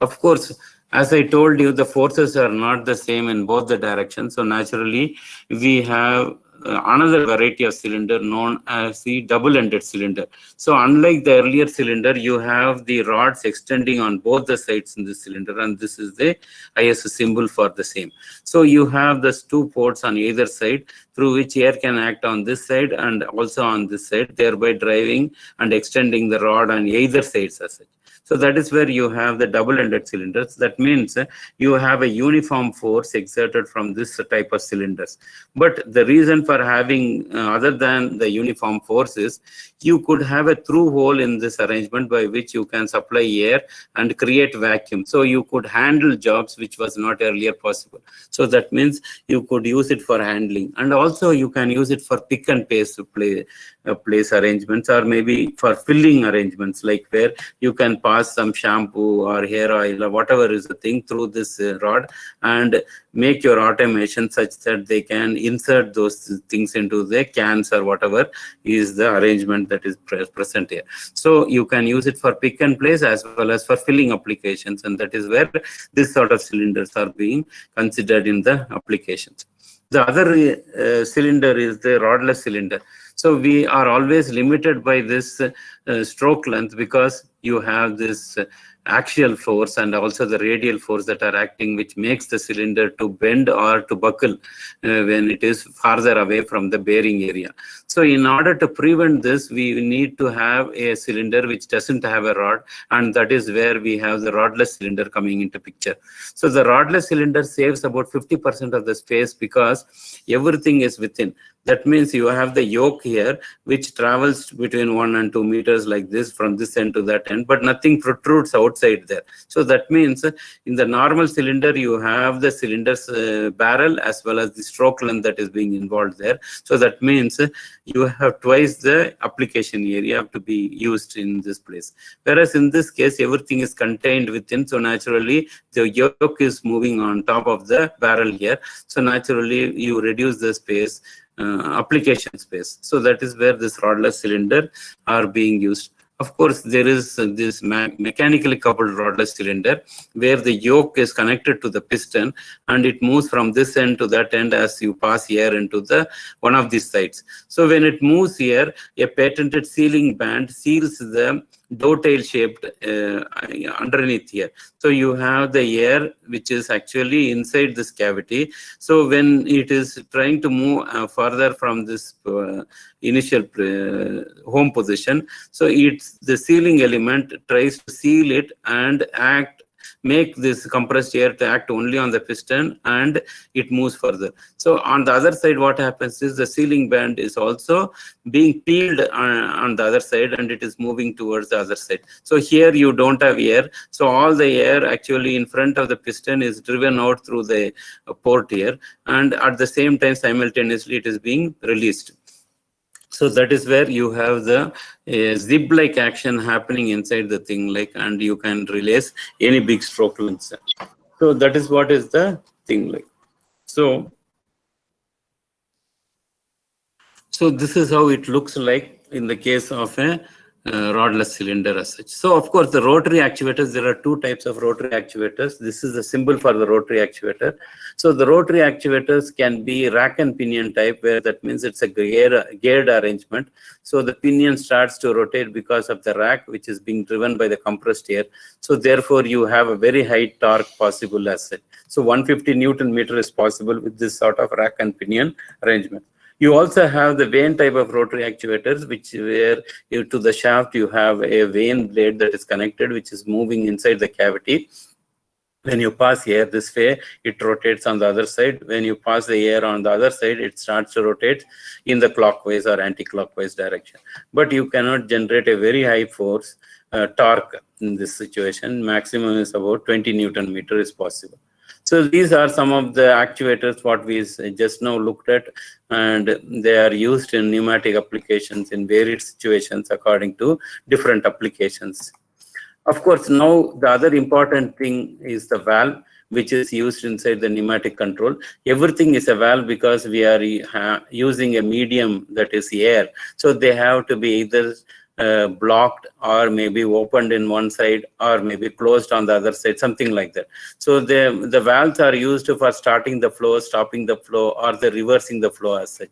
Of course, as I told you, the forces are not the same in both the directions. So naturally, we have another variety of cylinder known as the double-ended cylinder. So unlike the earlier cylinder, you have the rods extending on both the sides in the cylinder, and this is the IS symbol for the same. So you have these two ports on either side through which air can act on this side and also on this side, thereby driving and extending the rod on either sides as such. So that is where you have the double-ended cylinders. That means you have a uniform force exerted from this type of cylinders. But the reason for having other than the uniform force is you could have a through hole in this arrangement by which you can supply air and create vacuum. So you could handle jobs which was not earlier possible. So that means you could use it for handling, and also you can use it for pick and place arrangements, or maybe for filling arrangements, like where you can pass some shampoo or hair oil or whatever is the thing through this rod and make your automation such that they can insert those things into the cans or whatever is the arrangement that is present here. So you can use it for pick and place as well as for filling applications, and that is where this sort of cylinders are being considered in the applications. The other cylinder is the rodless cylinder. So we are always limited by this stroke length because you have this axial force and also the radial force that are acting, which makes the cylinder to bend or to buckle when it is farther away from the bearing area. So in order to prevent this, we need to have a cylinder which doesn't have a rod, and that is where we have the rodless cylinder coming into picture. So the rodless cylinder saves about 50% of the space because everything is within. That means you have the yoke here, which travels between 1 and 2 meters like this from this end to that end, but nothing protrudes outside there. So that means in the normal cylinder, you have the cylinder's barrel as well as the stroke length that is being involved there. So that means you have twice the application area to be used in this place. Whereas in this case, everything is contained within. So naturally, the yoke is moving on top of the barrel here. So naturally, you reduce the space. Application space. So that is where this rodless cylinder are being used. Of course, there is this mechanically coupled rodless cylinder where the yoke is connected to the piston and it moves from this end to that end as you pass air into the one of these sides. So when it moves here, a patented sealing band seals the dovetail shaped underneath here. So you have the air which is actually inside this cavity. So when it is trying to move further from this initial home position, so it's the sealing element tries to seal it and make this compressed air to act only on the piston, and it moves further. So on the other side, what happens is the sealing band is also being peeled on the other side, and it is moving towards the other side. So here you don't have air. So all the air actually in front of the piston is driven out through the port here, and at the same time simultaneously it is being released. So that is where you have the zip-like action happening inside the thing, and you can release any big stroke length. So that is what is the thing like. So this is how it looks like in the case of a rodless cylinder as such. So of course the rotary actuators, there are two types of rotary actuators. This is the symbol for the rotary actuator. So the rotary actuators can be rack and pinion type, where that means it's a geared arrangement. So the pinion starts to rotate because of the rack, which is being driven by the compressed air. So therefore you have a very high torque possible as such. So 150 Newton meter is possible with this sort of rack and pinion arrangement. You also have the vane type of rotary actuators, where to the shaft you have a vane blade that is connected, which is moving inside the cavity. When you pass air this way, it rotates on the other side. When you pass the air on the other side, it starts to rotate in the clockwise or anti-clockwise direction. But you cannot generate a very high force torque in this situation. Maximum is about 20 Newton meter is possible. So these are some of the actuators what we just now looked at, and they are used in pneumatic applications in varied situations according to different applications. Of course, now the other important thing is the valve, which is used inside the pneumatic control. Everything is a valve because we are using a medium that is air. So they have to be either blocked or maybe opened in one side or maybe closed on the other side, something like that. So the valves are used for starting the flow, stopping the flow, or the reversing the flow as such.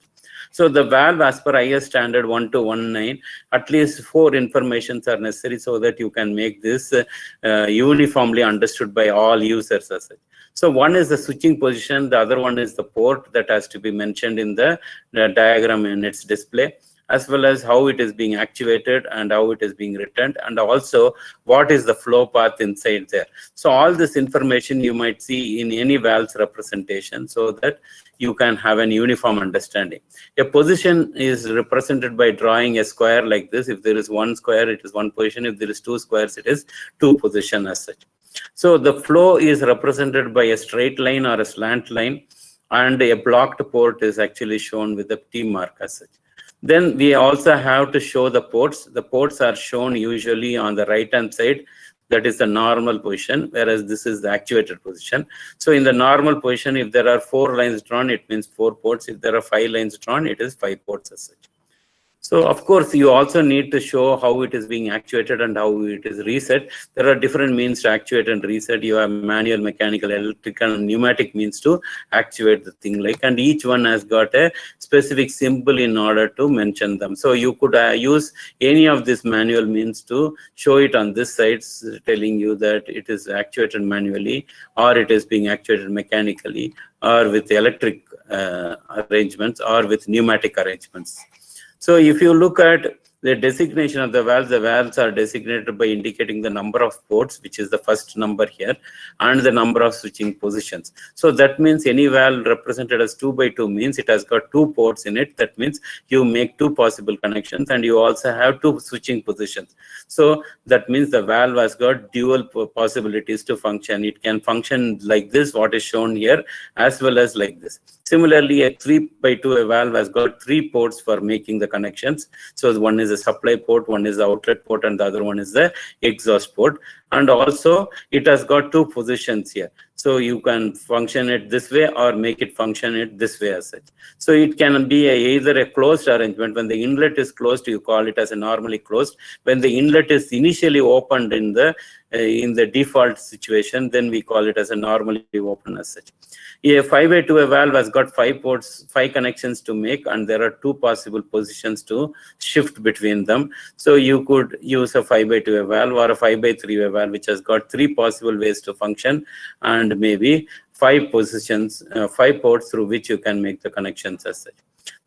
So the valve, as per IS standard 1219, at least 4 informations are necessary so that you can make this uniformly understood by all users as such. So one is the switching position, the other one is the port that has to be mentioned in the diagram in its display, as well as how it is being actuated and how it is being returned, and also what is the flow path inside there. So all this information you might see in any valve's representation so that you can have an uniform understanding. A position is represented by drawing a square like this. If there is one square, it is one position. If there is 2 squares, it is 2 position as such. So the flow is represented by a straight line or a slant line, and a blocked port is actually shown with a T mark as such. Then we also have to show the ports. The ports are shown usually on the right-hand side. That is the normal position, whereas this is the actuated position. So in the normal position, if there are 4 lines drawn, it means 4 ports. If there are 5 lines drawn, it is 5 ports as such. So of course, you also need to show how it is being actuated and how it is reset. There are different means to actuate and reset. You have manual, mechanical, electrical, and pneumatic means to actuate the thing like, and each one has got a specific symbol in order to mention them. So you could use any of these manual means to show it on this side, telling you that it is actuated manually, or it is being actuated mechanically, or with electric arrangements, or with pneumatic arrangements. So if you look at the designation of the valves are designated by indicating the number of ports, which is the first number here, and the number of switching positions. So that means any valve represented as 2 by 2 means it has got 2 ports in it. That means you make 2 possible connections, and you also have 2 switching positions. So that means the valve has got dual possibilities to function. It can function like this, what is shown here, as well as like this. Similarly, a 3 by 2 valve has got 3 ports for making the connections. So one is a supply port, one is the outlet port, and the other one is the exhaust port. And also it has got 2 positions here. So you can function it this way or make it function it this way as such. So it can be either a closed arrangement. When the inlet is closed, you call it as a normally closed. When the inlet is initially opened in the default situation, then we call it as a normally open as such. A 5 by 2 valve has got 5 ports, 5 connections to make, and there are 2 possible positions to shift between them. So you could use a 5 by 2 valve or a 5 by 3 valve, which has got 3 possible ways to function, and maybe 5 positions, 5 ports through which you can make the connections as such.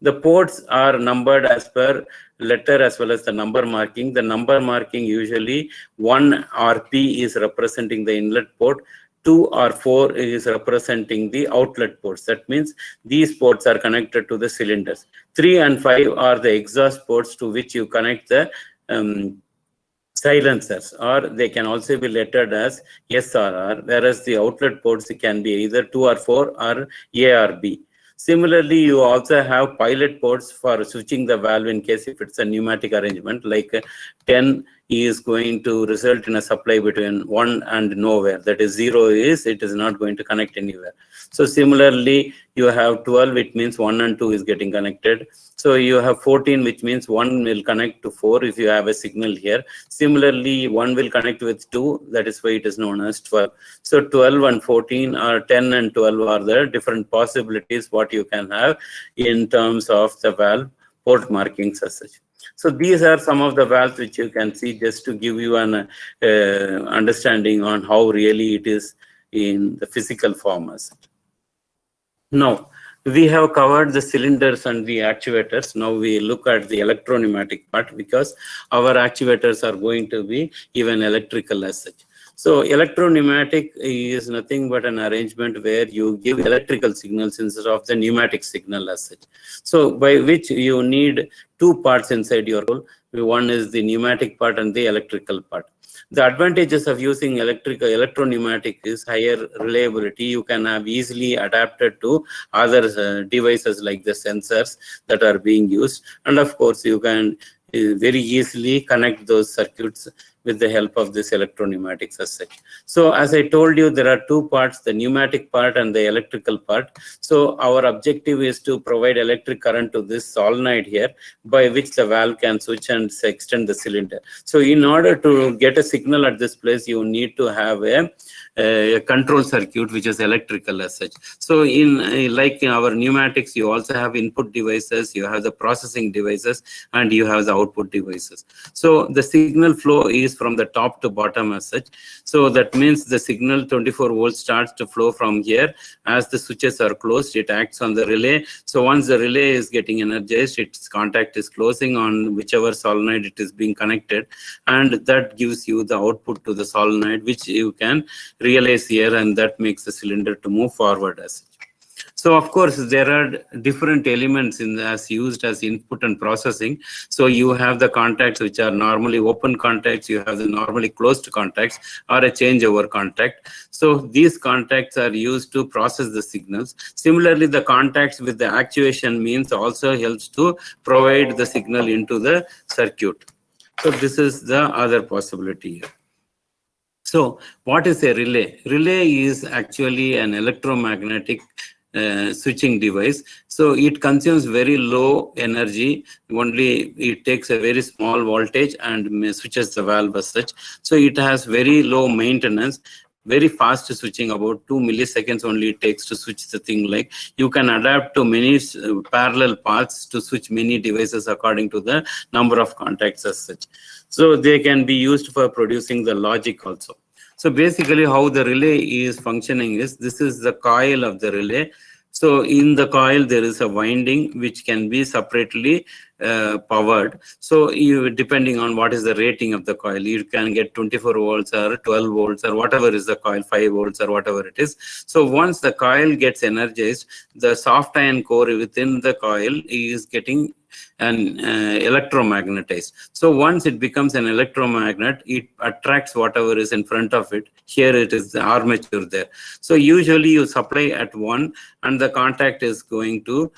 The ports are numbered as per letter as well as the number marking. The number marking usually 1 or P is representing the inlet port, 2 or 4 is representing the outlet ports. That means these ports are connected to the cylinders. 3 and 5 are the exhaust ports to which you connect the silencers, or they can also be lettered as S or R, whereas the outlet ports can be either 2 or 4 or A or B. Similarly, you also have pilot ports for switching the valve in case if it's a pneumatic arrangement, like 10 is going to result in a supply between 1 and nowhere. That is 0 is, it is not going to connect anywhere. So similarly, you have 12, which means 1 and 2 is getting connected. So you have 14, which means 1 will connect to 4 if you have a signal here. Similarly, 1 will connect with 2, that is why it is known as 12. So 12 and 14 or 10 and 12 are the different possibilities what you can have in terms of the valve port markings as such. So these are some of the valves which you can see, just to give you an understanding on how really it is in the physical form as such. Now, we have covered the cylinders and the actuators. Now we look at the electro-pneumatic part, because our actuators are going to be even electrical as such. So electro-pneumatic is nothing but an arrangement where you give electrical signals instead of the pneumatic signal as such. So by which you need 2 parts inside your hole. One is the pneumatic part and the electrical part. The advantages of using electro-pneumatic is higher reliability. You can have easily adapted to other devices like the sensors that are being used. And of course, you can very easily connect those circuits with the help of this electro-pneumatics as such. So as I told you, there are 2 parts, the pneumatic part and the electrical part. So our objective is to provide electric current to this solenoid here, by which the valve can switch and extend the cylinder. So in order to get a signal at this place, you need to have a control circuit which is electrical as such. So like in our pneumatics, you also have input devices, you have the processing devices, and you have the output devices. So the signal flow is from the top to bottom as such. So that means the signal 24 volts starts to flow from here. As the switches are closed, it acts on the relay. So once the relay is getting energized, its contact is closing on whichever solenoid it is being connected, and that gives you the output to the solenoid, which you can realize here, and that makes the cylinder to move forward as such. So of course, there are different elements as used as input and processing. So you have the contacts which are normally open contacts, you have the normally closed contacts, or a changeover contact. So these contacts are used to process the signals. Similarly, the contacts with the actuation means also helps to provide the signal into the circuit. So this is the other possibility here. So what is a relay? Relay is actually an electromagnetic switching device. So it consumes very low energy, only it takes a very small voltage and switches the valve as such. So it has very low maintenance, very fast switching, about 2 milliseconds only it takes to switch the thing. Like you can adapt to many parallel paths to switch many devices according to the number of contacts as such. So they can be used for producing the logic also. So basically how the relay is functioning is, this is the coil of the relay. So in the coil there is a winding which can be separately powered. So you, depending on what is the rating of the coil, you can get 24 volts or 12 volts or whatever is the coil, 5 volts or whatever it is. So once the coil gets energized, the soft iron core within the coil is getting an electromagnetized. So once it becomes an electromagnet, it attracts whatever is in front of it. Here it is the armature there. So usually you supply at 1 and the contact is going to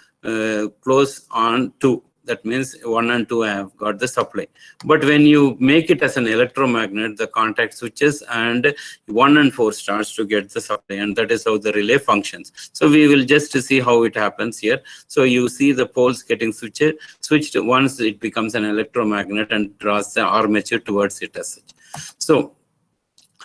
close on 2. That means 1 and 2 have got the supply. But when you make it as an electromagnet, the contact switches and 1 and 4 starts to get the supply, and that is how the relay functions. So we will just see how it happens here. So you see the poles getting switched once it becomes an electromagnet and draws the armature towards it as such. So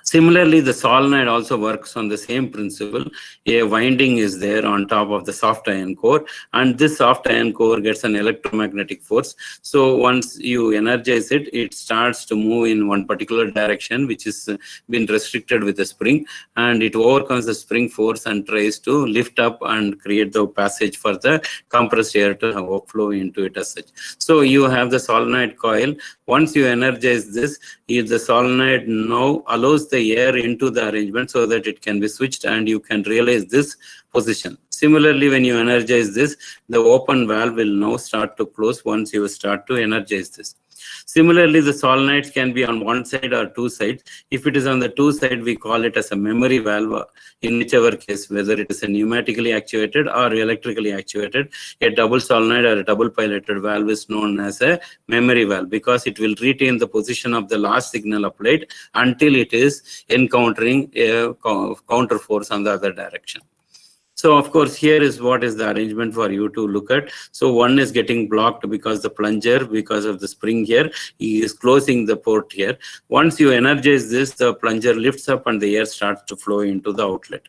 similarly, the solenoid also works on the same principle. A winding is there on top of the soft iron core, and this soft iron core gets an electromagnetic force. So once you energize it, it starts to move in one particular direction, which is been restricted with the spring, and it overcomes the spring force and tries to lift up and create the passage for the compressed air to flow into it as such. So you have the solenoid coil. Once you energize this, the solenoid now allows the air into the arrangement so that it can be switched and you can realize this position. Similarly, when you energize this, the open valve will now start to close once you start to energize this. Similarly, the solenoids can be on one side or two sides. If it is on the two side, we call it as a memory valve. In whichever case, whether it is a pneumatically actuated or electrically actuated, a double solenoid or a double piloted valve is known as a memory valve, because it will retain the position of the last signal applied until it is encountering a counter force on the other direction. So of course, here is what is the arrangement for you to look at. So one is getting blocked because the plunger, because of the spring here, is closing the port here. Once you energize this, the plunger lifts up and the air starts to flow into the outlet.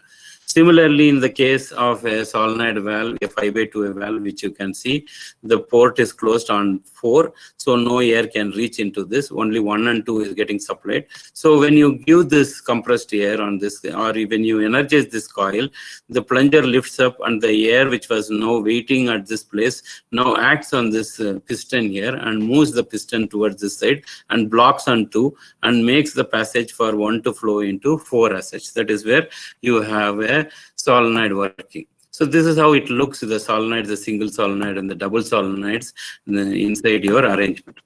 Similarly, in the case of a solenoid valve, a 5/2 valve, which you can see, the port is closed on 4, so no air can reach into this. Only 1 and 2 is getting supplied. So when you give this compressed air on this, or when you energize this coil, the plunger lifts up and the air which was now waiting at this place now acts on this piston here and moves the piston towards this side and blocks on 2 and makes the passage for 1 to flow into 4 as such. That is where you have a solenoid working. So this is how it looks, the solenoid, the single solenoid and the double solenoids inside your arrangement.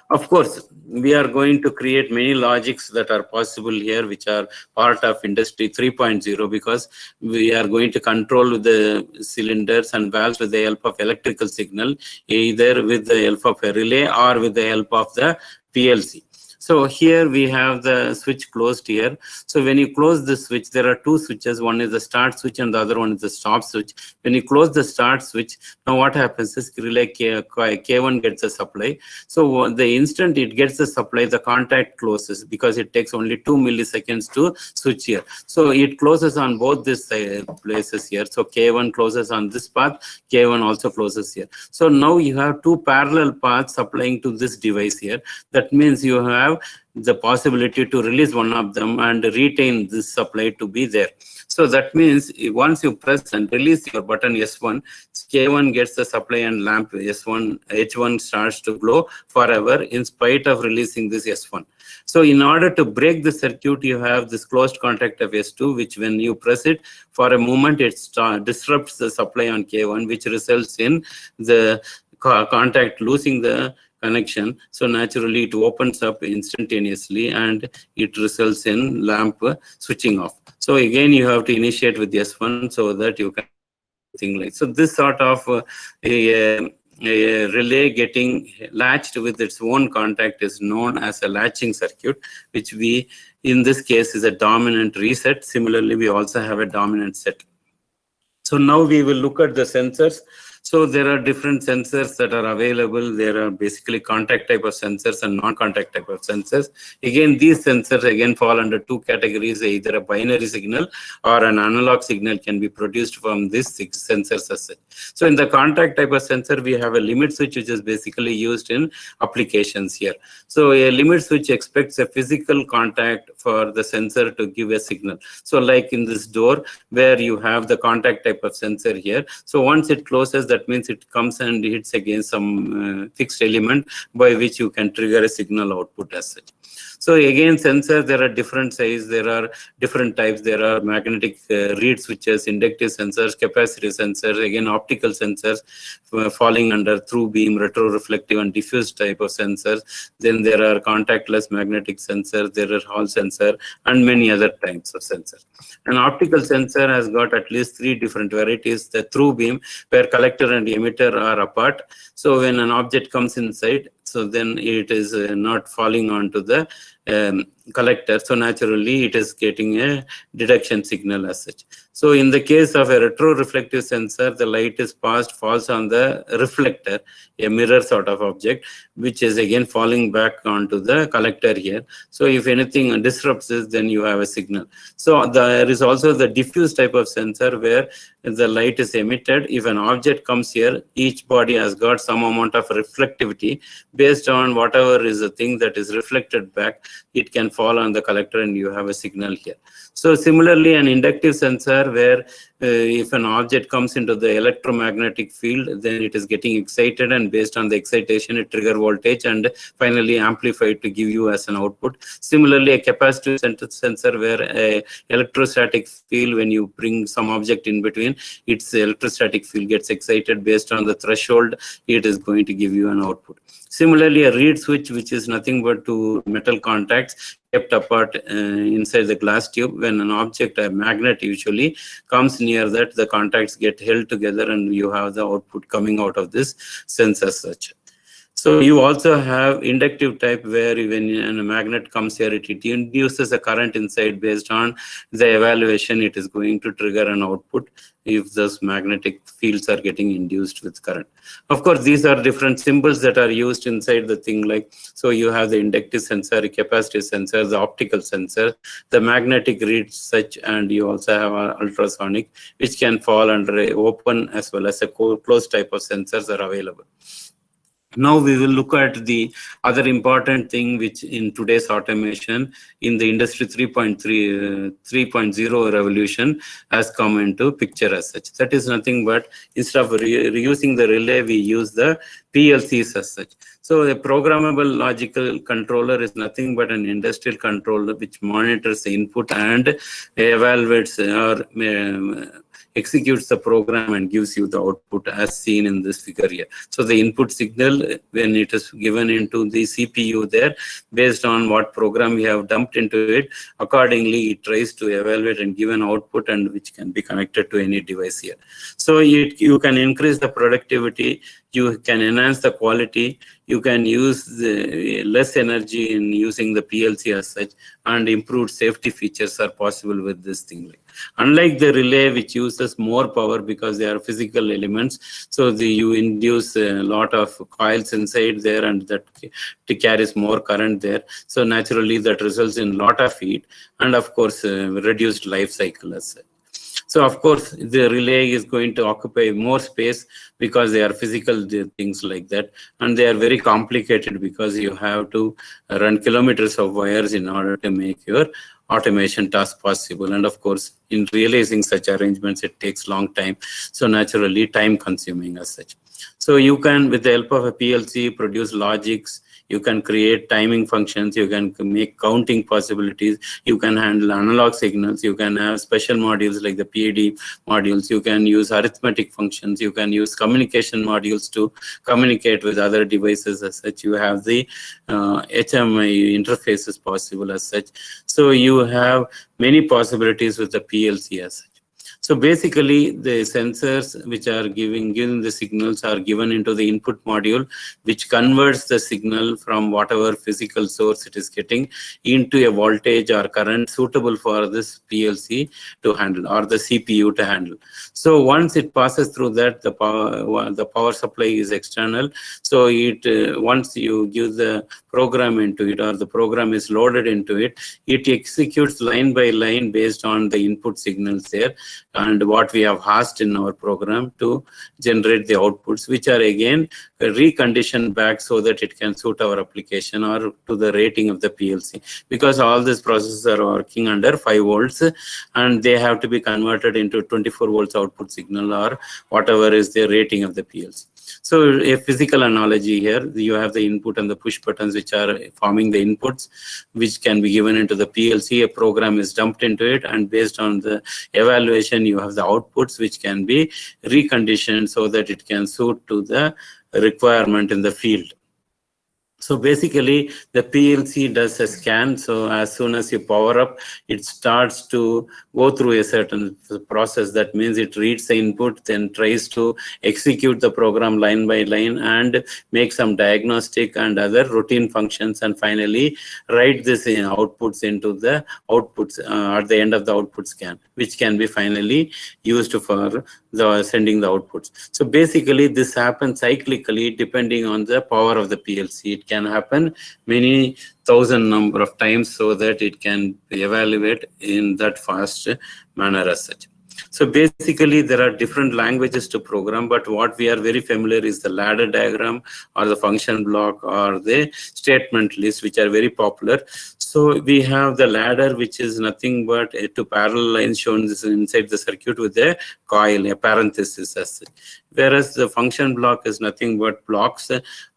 Of course, we are going to create many logics that are possible here, which are part of Industry 3.0, because we are going to control the cylinders and valves with the help of electrical signal, either with the help of a relay or with the help of the PLC. So here we have the switch closed here. So when you close the switch, there are two switches. One is the start switch and the other one is the stop switch. When you close the start switch, now what happens is relay K1 gets a supply. So the instant it gets the supply, the contact closes, because it takes only 2 milliseconds to switch here. So it closes on both these places here. So K1 closes on this path, K1 also closes here. So now you have two parallel paths supplying to this device here. That means you have the possibility to release one of them and retain this supply to be there. So that means once you press and release your button S1, K1 gets the supply and lamp S1, H1 starts to glow forever in spite of releasing this S1. So in order to break the circuit, you have this closed contact of S2, which when you press it for a moment, it disrupts the supply on K1, which results in the contact losing the connection. So naturally it opens up instantaneously and it results in lamp switching off. So again, you have to initiate with S1 so that you can thing like so. This sort of a relay getting latched with its own contact is known as a latching circuit, which we in this case is a dominant reset. Similarly, we also have a dominant set. So now we will look at the sensors. So there are different sensors that are available. There are basically contact type of sensors and non-contact type of sensors. Again, these sensors again fall under two categories. Either a binary signal or an analog signal can be produced from these six sensors as such. So in the contact type of sensor, we have a limit switch which is basically used in applications here. So a limit switch expects a physical contact for the sensor to give a signal. So like in this door where you have the contact type of sensor here. So once it closes, that means it comes and hits against some fixed element by which you can trigger a signal output as such. So again, sensors, there are different sizes, there are different types. There are magnetic reed switches, inductive sensors, capacitive sensors, again optical sensors falling under through beam, retroreflective and diffuse type of sensors. Then there are contactless magnetic sensors, there are Hall sensor and many other types of sensors. An optical sensor has got at least three different varieties. The through beam, where collector and emitter are apart. So when an object comes inside, so then it is not falling onto the collector. So naturally it is getting a detection signal as such. So in the case of a retroreflective sensor, the light is passed, falls on the reflector, a mirror sort of object, which is again falling back onto the collector here. So if anything disrupts this, then you have a signal. So there is also the diffuse type of sensor where the light is emitted. If an object comes here, each body has got some amount of reflectivity. Based on whatever is the thing that is reflected back, it can fall on the collector and you have a signal here. So similarly, an inductive sensor where if an object comes into the electromagnetic field, then it is getting excited, and based on the excitation, it trigger voltage and finally amplified to give you as an output. Similarly, a capacitive sensor where a electrostatic field, when you bring some object in between, its electrostatic field gets excited. Based on the threshold, it is going to give you an output. Similarly, a reed switch, which is nothing but two metal contacts kept apart inside the glass tube. When an object, a magnet usually, comes near that, the contacts get held together and you have the output coming out of this sensor as such. So you also have inductive type where when a magnet comes here, it induces a current inside. Based on the evaluation, it is going to trigger an output if those magnetic fields are getting induced with current. Of course, these are different symbols that are used inside the thing. Like, so you have the inductive sensor, capacitive sensor, the optical sensor, the magnetic reed such, and you also have an ultrasonic, which can fall under a open as well as a closed type of sensors are available. Now we will look at the other important thing which in today's automation in the industry 3.0 revolution has come into picture as such. That is nothing but instead of reusing the relay, we use the PLCs as such. So a programmable logical controller is nothing but an industrial controller which monitors the input and evaluates or executes the program and gives you the output as seen in this figure here. So the input signal, when it is given into the CPU there, based on what program we have dumped into it, accordingly it tries to evaluate and give an output, and which can be connected to any device here. So you can increase the productivity, you can enhance the quality, you can use the less energy in using the PLC as such, and improved safety features are possible with this thing. Unlike the relay, which uses more power because they are physical elements, so you induce a lot of coils inside there, and that carries more current there. So naturally that results in lot of heat and of course reduced life cycle as such. So of course the relay is going to occupy more space because they are physical things like that, and they are very complicated because you have to run kilometers of wires in order to make your automation task possible. And of course, in realizing such arrangements, it takes long time. So naturally, time consuming as such. So you can, with the help of a PLC, produce logics. You can create timing functions. You can make counting possibilities. You can handle analog signals. You can have special modules like the PID modules. You can use arithmetic functions. You can use communication modules to communicate with other devices as such. You have the HMI interfaces possible as such. So you have many possibilities with the PLC as such. So basically, the sensors which are giving the signals are given into the input module, which converts the signal from whatever physical source it is getting into a voltage or current suitable for this PLC to handle, or the CPU to handle. So once it passes through that, the power supply is external. So it once you give the program into it, or the program is loaded into it, it executes line by line based on the input signals there and what we have asked in our program to generate the outputs, which are again reconditioned back so that it can suit our application or to the rating of the PLC, because all these processes are working under 5 volts and they have to be converted into 24 volts output signal or whatever is the rating of the PLC. So a physical analogy here, you have the input and the push buttons which are forming the inputs, which can be given into the PLC. A program is dumped into it, and based on the evaluation, you have the outputs which can be reconditioned so that it can suit to the requirement in the field. So basically, the PLC does a scan. So as soon as you power up, it starts to go through a certain process. That means it reads the input, then tries to execute the program line by line and make some diagnostic and other routine functions, and finally write this in outputs into the outputs at the end of the output scan, which can be finally used for the sending the outputs. So basically, this happens cyclically depending on the power of the PLC. It can happen many thousand number of times so that it can evaluate in that fast manner as such. So basically, there are different languages to program, but what we are very familiar is the ladder diagram or the function block or the statement list, which are very popular. So we have the ladder, which is nothing but two parallel lines shown inside the circuit with a coil, a parenthesis as such. Whereas the function block is nothing but blocks,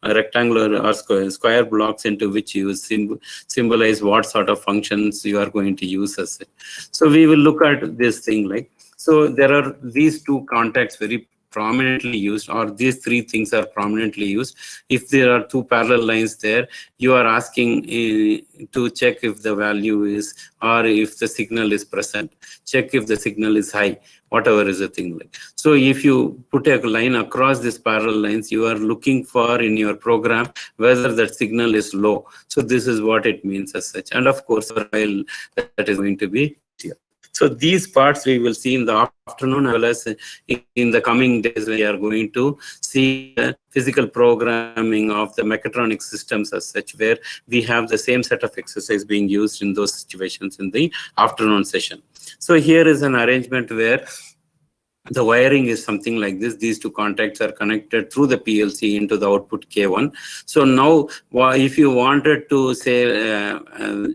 rectangular or square blocks into which you symbolize what sort of functions you are going to use as such. So we will look at this thing like, so there are these two contacts very prominently used, or these three things are prominently used. If there are two parallel lines there, you are asking to check if the value is, or if the signal is present, check if the signal is high, whatever is the thing like. So if you put a line across these parallel lines, you are looking for in your program whether that signal is low. So this is what it means as such. And of course, while that is going to be here. So these parts we will see in the afternoon, as well as in the coming days. We are going to see the physical programming of the mechatronic systems as such, where we have the same set of exercise being used in those situations in the afternoon session. So here is an arrangement where the wiring is something like this. These two contacts are connected through the PLC into the output K1. So now, if you wanted to say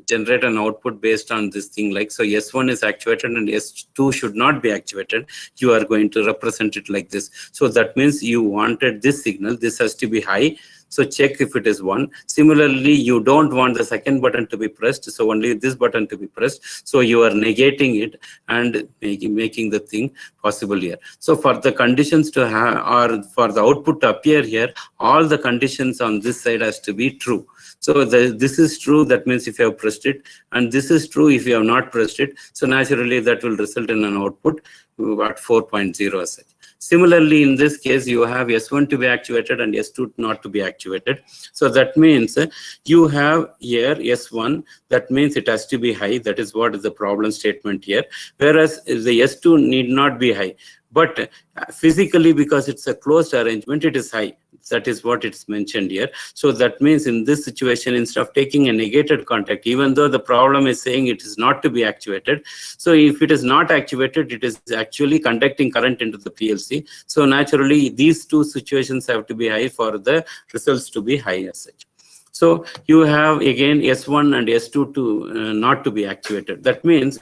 generate an output based on this thing, like, so S1 is actuated and S2 should not be actuated, you are going to represent it like this. So that means you wanted this signal, this has to be high. So check if it is 1. Similarly, you don't want the second button to be pressed, so only this button to be pressed. So you are negating it and making the thing possible here. So for the conditions to have, or for the output to appear here, all the conditions on this side has to be true. So this is true, that means if you have pressed it, and this is true if you have not pressed it. So naturally, that will result in an output at 4.0 as such. Similarly, in this case, you have S1 to be actuated and S2 not to be actuated. So that means you have here S1, that means it has to be high. That is what is the problem statement here. Whereas the S2 need not be high. But physically, because it's a closed arrangement, it is high. That is what it's mentioned here. So that means in this situation, instead of taking a negated contact, even though the problem is saying it is not to be actuated, so if it is not actuated, it is actually conducting current into the PLC. So naturally, these two situations have to be high for the results to be high as such. So you have again S1 and S2 to not to be actuated. That means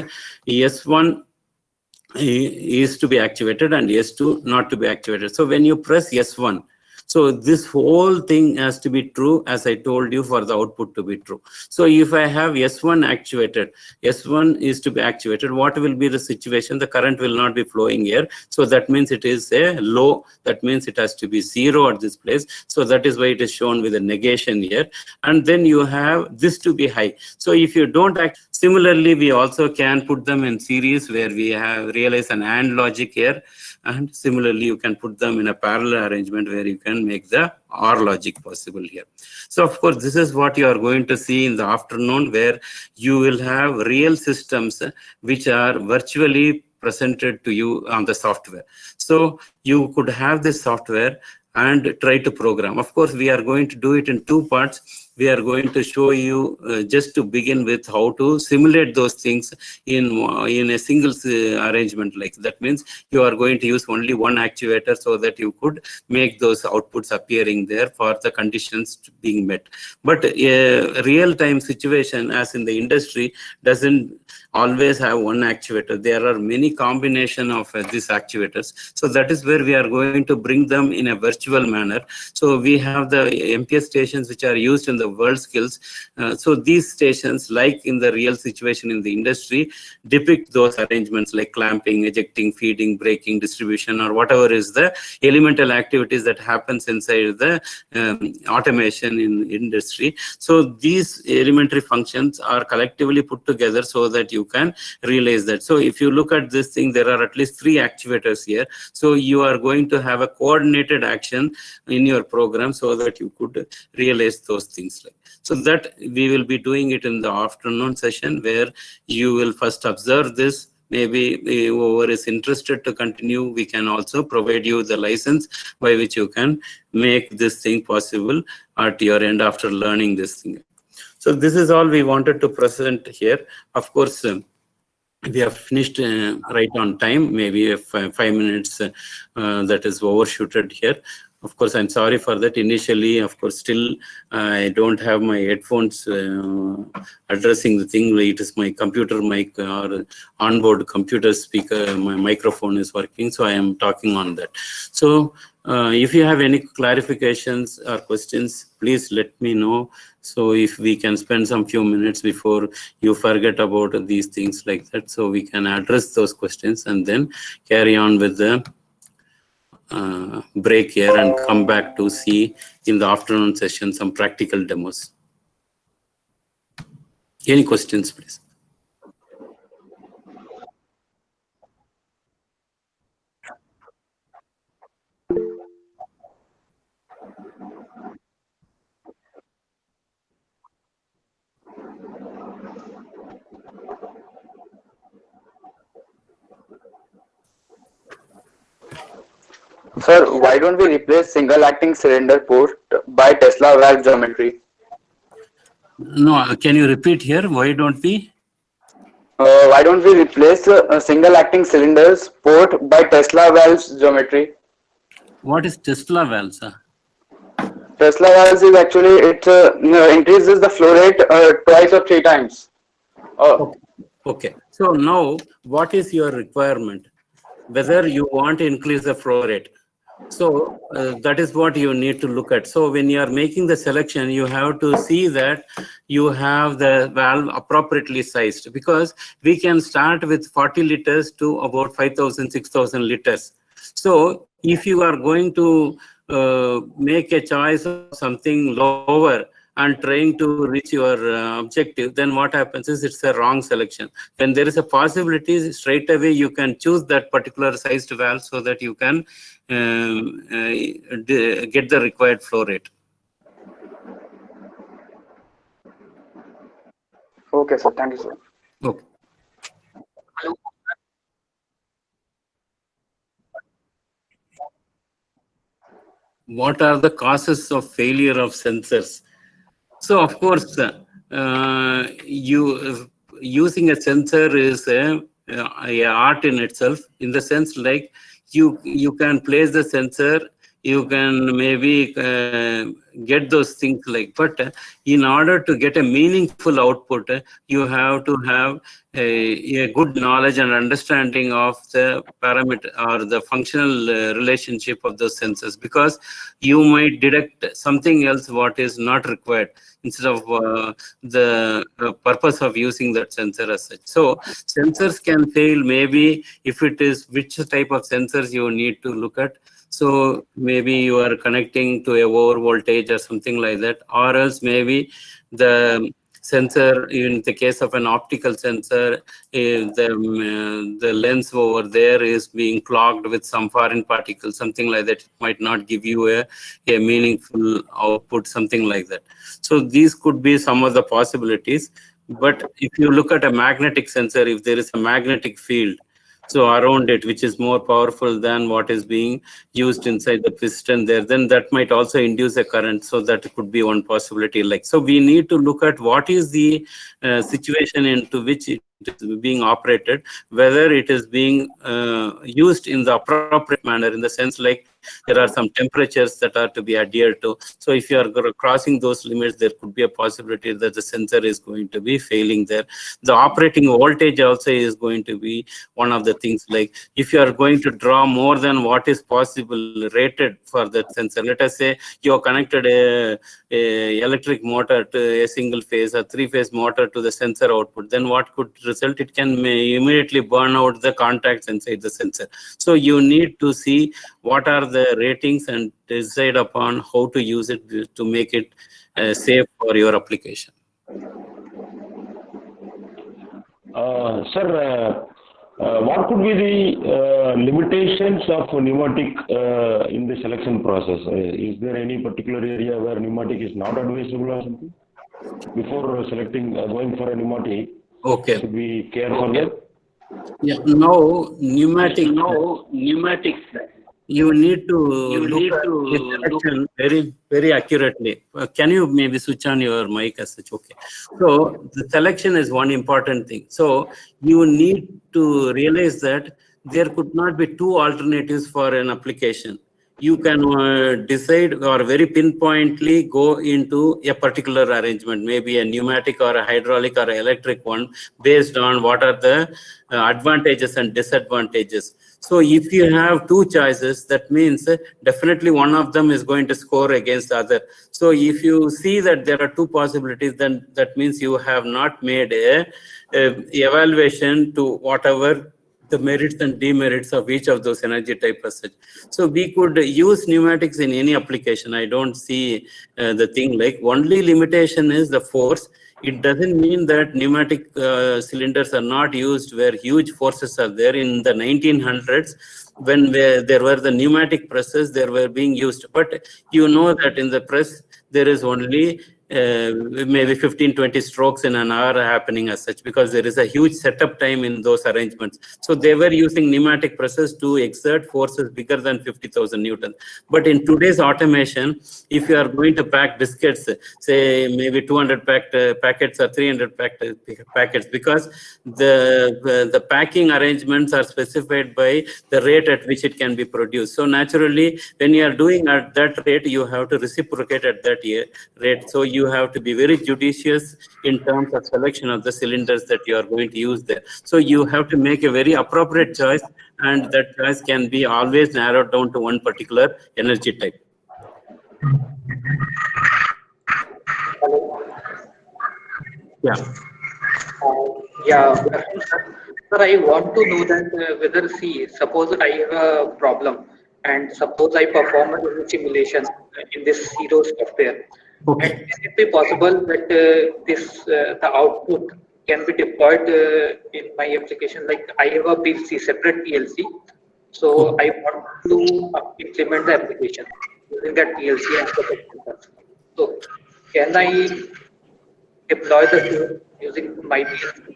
S1 is to be actuated and S2 not to be actuated. So when you press S1, so this whole thing has to be true, as I told you, for the output to be true. So if I have S1 actuated, S1 is to be actuated, what will be the situation? The current will not be flowing here. So that means it is a low. That means it has to be 0 at this place. So that is why it is shown with a negation here. And then you have this to be high. So if you don't act, Similarly, we also can put them in series where we have realize an AND logic here. And similarly, you can put them in a parallel arrangement where you can make the OR logic possible here. So of course, this is what you are going to see in the afternoon, where you will have real systems which are virtually presented to you on the software. So you could have this software and try to program. Of course, we are going to do it in two parts. We are going to show you just to begin with how to simulate those things in a single arrangement. Like that means you are going to use only one actuator so that you could make those outputs appearing there for the conditions being met. But a real-time situation, as in the industry, doesn't always have one actuator. There are many combination of these actuators. So that is where we are going to bring them in a virtual manner. So we have the MPS stations which are used in the WorldSkills. So these stations, like in the real situation in the industry, depict those arrangements like clamping, ejecting, feeding, braking, distribution, or whatever is the elemental activities that happens inside the automation in industry. So these elementary functions are collectively put together so that you can realize that. So if you look at this thing, there are at least 3 actuators here. So you are going to have a coordinated action in your program so that you could realize those things. So that we will be doing it in the afternoon session, where you will first observe this. Maybe whoever is interested to continue, we can also provide you the license by which you can make this thing possible at your end after learning this thing. So this is all we wanted to present here. Of course, we have finished right on time, maybe 5 minutes that is overshooted here. Of course, I'm sorry for that. Initially, of course, still I don't have my headphones addressing the thing. It is my computer mic or onboard computer speaker. My microphone is working, so I am talking on that. So if you have any clarifications or questions, please let me know. So if we can spend some few minutes before you forget about these things like that, so we can address those questions and then carry on with the break here and come back to see in the afternoon session some practical demos. Any questions, please? Sir, why don't we replace single acting cylinder port by Tesla valve geometry? No, can you repeat here? Why don't we? Why don't we replace single acting cylinders port by Tesla valves geometry? What is Tesla valve, sir? Tesla valves is actually, it increases the flow rate twice or 3 times. Okay. So now, what is your requirement? Whether you want to increase the flow rate. So that is what you need to look at. So when you are making the selection, you have to see that you have the valve appropriately sized, because we can start with 40 liters to about 5,000, 6,000 liters. So if you are going to make a choice of something lower and trying to reach your objective, then what happens is it's a wrong selection. When there is a possibility, straight away you can choose that particular sized valve so that you can get the required flow rate. Okay, sir. Thank you, sir. Okay. What are the causes of failure of sensors? So of course, using a sensor is a art in itself, in the sense like you can place the sensor, you can maybe get those things like, but in order to get a meaningful output, you have to have a good knowledge and understanding of the parameter or the functional relationship of those sensors, because you might detect something else what is not required instead of the purpose of using that sensor as such. So sensors can fail maybe if it is which type of sensors you need to look at. So maybe you are connecting to a over voltage or something like that, or else maybe the sensor, in the case of an optical sensor, the lens over there is being clogged with some foreign particles, something like that. It might not give you a meaningful output, something like that. So these could be some of the possibilities. But if you look at a magnetic sensor, if there is a magnetic field, so around it, which is more powerful than what is being used inside the piston there, then that might also induce a current. So that could be one possibility. Like, so we need to look at what is the situation into which it is being operated, whether it is being used in the appropriate manner, in the sense like there are some temperatures that are to be adhered to. So if you are crossing those limits, there could be a possibility that the sensor is going to be failing there. The operating voltage also is going to be one of the things. Like, if you are going to draw more than what is possible rated for that sensor, let us say you are connected a electric motor to a single phase or three-phase motor to the sensor output, then what could result? It can immediately burn out the contacts inside the sensor. So you need to see what are the ratings and decide upon how to use it to make it safe for your application. Sir, what could be the limitations of pneumatic in the selection process? Is there any particular area where pneumatic is not advisable or something? Before selecting, going for a pneumatic, Okay. should we care for that? Yeah. Now, pneumatic. You need to look at the selection very accurately. Can you maybe switch on your mic as such? Okay. So the selection is one important thing. So you need to realize that there could not be two alternatives for an application. You can decide or very pinpointly go into a particular arrangement, maybe a pneumatic or a hydraulic or electric one, based on what are the advantages and disadvantages. So if you have two choices, that means definitely one of them is going to score against the other. So if you see that there are two possibilities, then that means you have not made a evaluation to whatever the merits and demerits of each of those energy types as such. So we could use pneumatics in any application. I don't see the thing. Like, only limitation is the force. It doesn't mean that pneumatic cylinders are not used where huge forces are there. In the 1900s, when there were the pneumatic presses, they were being used. But you know that in the press, there is only maybe 15-20 strokes in an hour happening as such, because there is a huge setup time in those arrangements. So they were using pneumatic presses to exert forces bigger than 50,000 newtons. But in today's automation, if you are going to pack biscuits, say maybe 200 packets or 300 packets, because the packing arrangements are specified by the rate at which it can be produced. So naturally, when you are doing at that rate, you have to reciprocate at that rate. So you have to be very judicious in terms of selection of the cylinders that you are going to use there. So you have to make a very appropriate choice, and that choice can be always narrowed down to one particular energy type. Yeah. Yeah, sir, I want to know that whether, see, suppose I have a problem and suppose I perform a simulation in this Zero software. Okay. And can it be possible that the output can be deployed in my application? Like, I have a PLC, separate PLC, so I want to implement the application using that PLC and the computer. So can I deploy the tool using my PLC?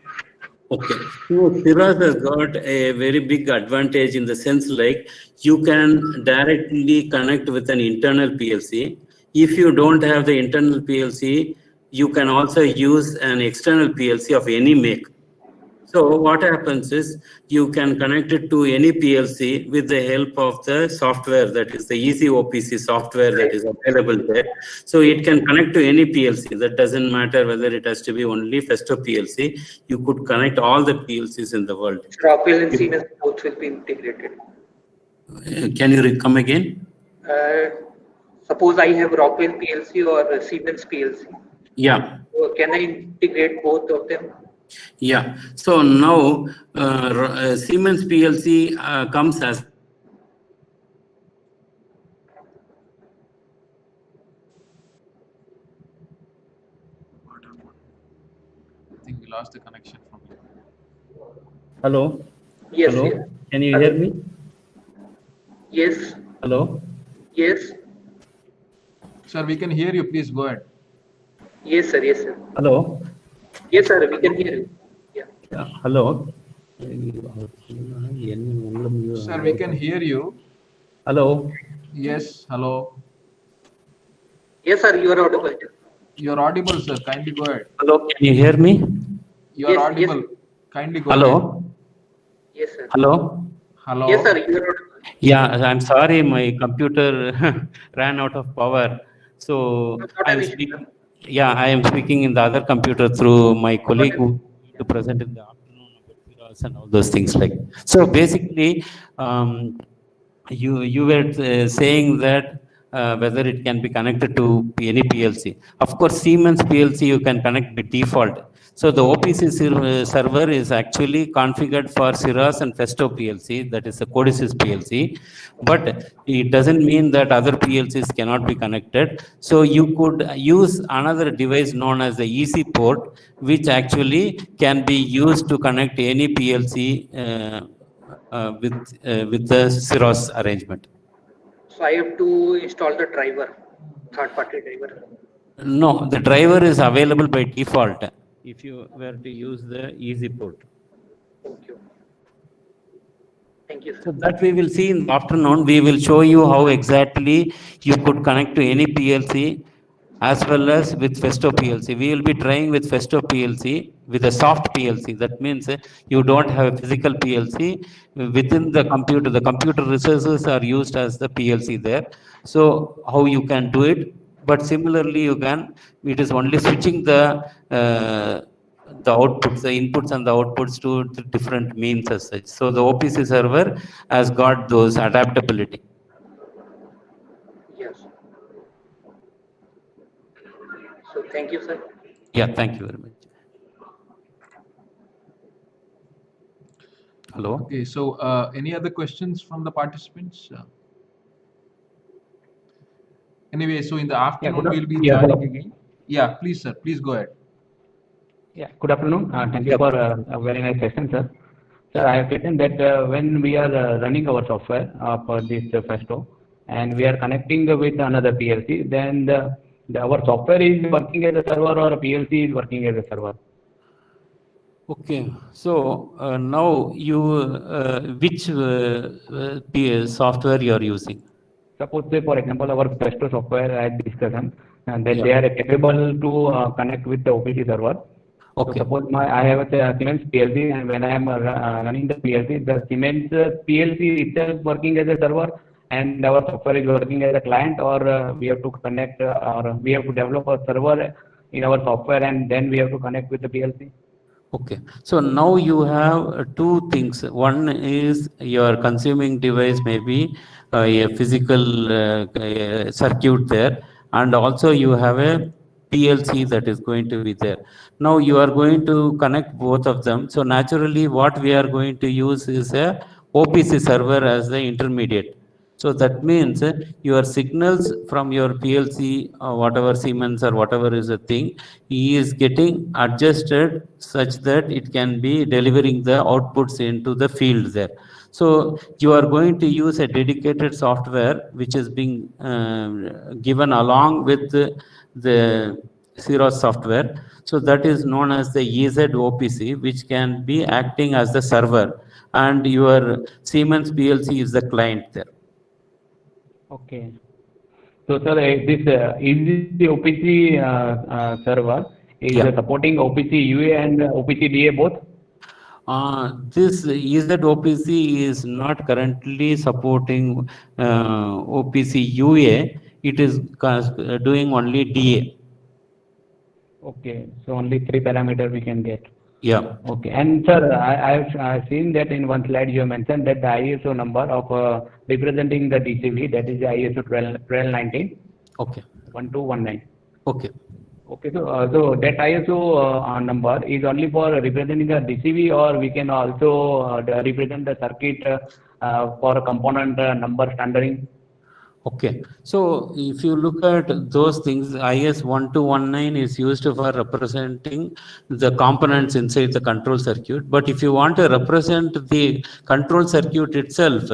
Okay. So Firas has got a very big advantage in the sense like you can directly connect with an internal PLC. If you don't have the internal PLC, you can also use an external PLC of any make. So what happens is you can connect it to any PLC with the help of the software, that is the EasyOPC software that is available there. So it can connect to any PLC. That doesn't matter whether it has to be only Festo PLC. You could connect all the PLCs in the world. Rockwell and Siemens both will be integrated. Can you come again? Suppose I have Rockwell PLC or Siemens PLC. Yeah. So can I integrate both of them? Yeah. So now Siemens PLC comes as We lost the connection from you. Hello? Yes, Hello? yes. Can you Hello. hear me? Yes, Hello? yes, Sir, we can hear you. Please go ahead. yes, sir, yes, sir. Hello? Yes, sir, we can hear you. Yeah. Hello? Sir, we can hear you. Hello? Yes, hello. Yes, sir, you are audible. You're audible, sir. Kindly go ahead. Hello? Can you hear me? You're Yes, audible. yes. Kindly go ahead. Hello? Yes, sir. Hello? Hello. Yes, sir, you are audible. Yeah, I'm sorry, my computer ran out of power. So Not I an am issue, speaking. Yeah, I am speaking in the other computer through my colleague who to present in the afternoon about Firas and all those things like. So basically, you were saying that whether it can be connected to any PLC. Of course, Siemens PLC you can connect by default. So the OPC server is actually configured for Cirrus and Festo PLC, that is a Codesys PLC, but it doesn't mean that other PLCs cannot be connected. So you could use another device known as the EC port, which actually can be used to connect any PLC with the Cirrus arrangement. So I have to install the driver, third-party driver. No, the driver is available by default if you were to use the easy port. Okay. Thank you, sir. So that we will see in the afternoon. We will show you how exactly you could connect to any PLC as well as with Festo PLC. We will be trying with Festo PLC with a soft PLC. That means you don't have a physical PLC within the computer. The computer resources are used as the PLC there. So how you can do it? But similarly, you can. It is only switching the outputs, the inputs and the outputs to the different means as such. So the OPC server has got those adaptability. Yes. So thank you, sir. Yeah, thank you very much. Hello? Okay, so any other questions from the participants? Anyway, so in the afternoon we'll be joining again. Yeah, please, sir. Please go ahead. Yeah, good afternoon. Thank you for a very nice session, sir. Sir, I have written that when we are running our software for this Festo and we are connecting with another PLC, then our software is working as a server or a PLC is working as a server. Okay, so now you, which software you are using? Suppose, say, for example, our Festo software I discussed and that they are capable to connect with the OPC server. Okay. So suppose I have a Siemens PLC, and when I am running the PLC, the Siemens PLC itself working as a server, and our software is working as a client, or we have to connect, or we have to develop a server in our software, and then we have to connect with the PLC. Okay, so now you have two things. One is your consuming device may be a physical circuit there, and also you have a PLC that is going to be there. Now you are going to connect both of them. So naturally what we are going to use is a OPC server as the intermediate. So that means your signals from your PLC, whatever Siemens or whatever is a thing, he is getting adjusted such that it can be delivering the outputs into the field there. So you are going to use a dedicated software which is being given along with the Cirrus software. So that is known as the EZ-OPC, which can be acting as the server, and your Siemens PLC is the client there. Okay. So, sir, this is the OPC server is supporting OPC UA and OPC DA both? This EZ-OPC is not currently supporting OPC UA. It is doing only DA. Okay, so only 3 parameters we can get. Yeah. Okay, and sir, I've seen that in one slide you mentioned that the ISO number of representing the DCV, that is the ISO 1219. Okay. 1219. Okay. Okay, so that ISO number is only for representing the DCV, or we can also represent the circuit for a component number standarding? Okay, so if you look at those things, IS 1219 is used for representing the components inside the control circuit. But if you want to represent the control circuit itself,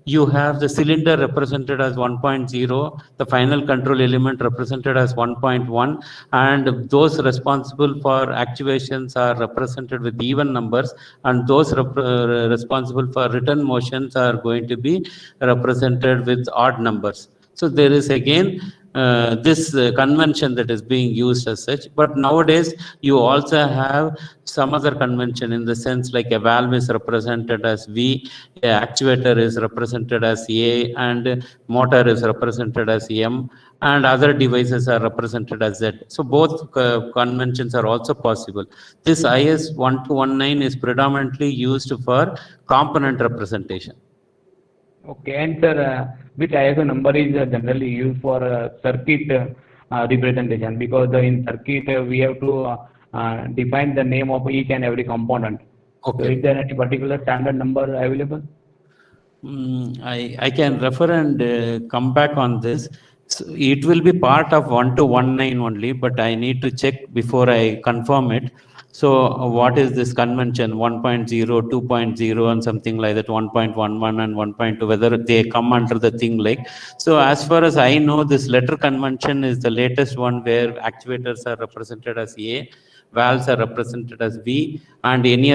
you have the cylinder represented as 1.0, the final control element represented as 1.1, and those responsible for actuations are represented with even numbers, and those responsible for return motions are going to be represented with odd numbers. So there is again this convention that is being used as such, but nowadays you also have some other convention in the sense like a valve is represented as V, a actuator is represented as A, and motor is represented as M, and other devices are represented as Z. So both conventions are also possible. This IS 1219 is predominantly used for component representation. Okay, and sir, which ISO number is generally used for circuit representation? Because in circuit we have to define the name of each and every component. Okay. So is there any particular standard number available? I can refer and come back on this. So it will be part of 1219 only, but I need to check before I confirm it. So what is this convention 1.0, 2.0 and something like that, 1.11 and 1.2, whether they come under the thing like. So as far as I know, this letter convention is the latest one where actuators are represented as A, valves are represented as V, and any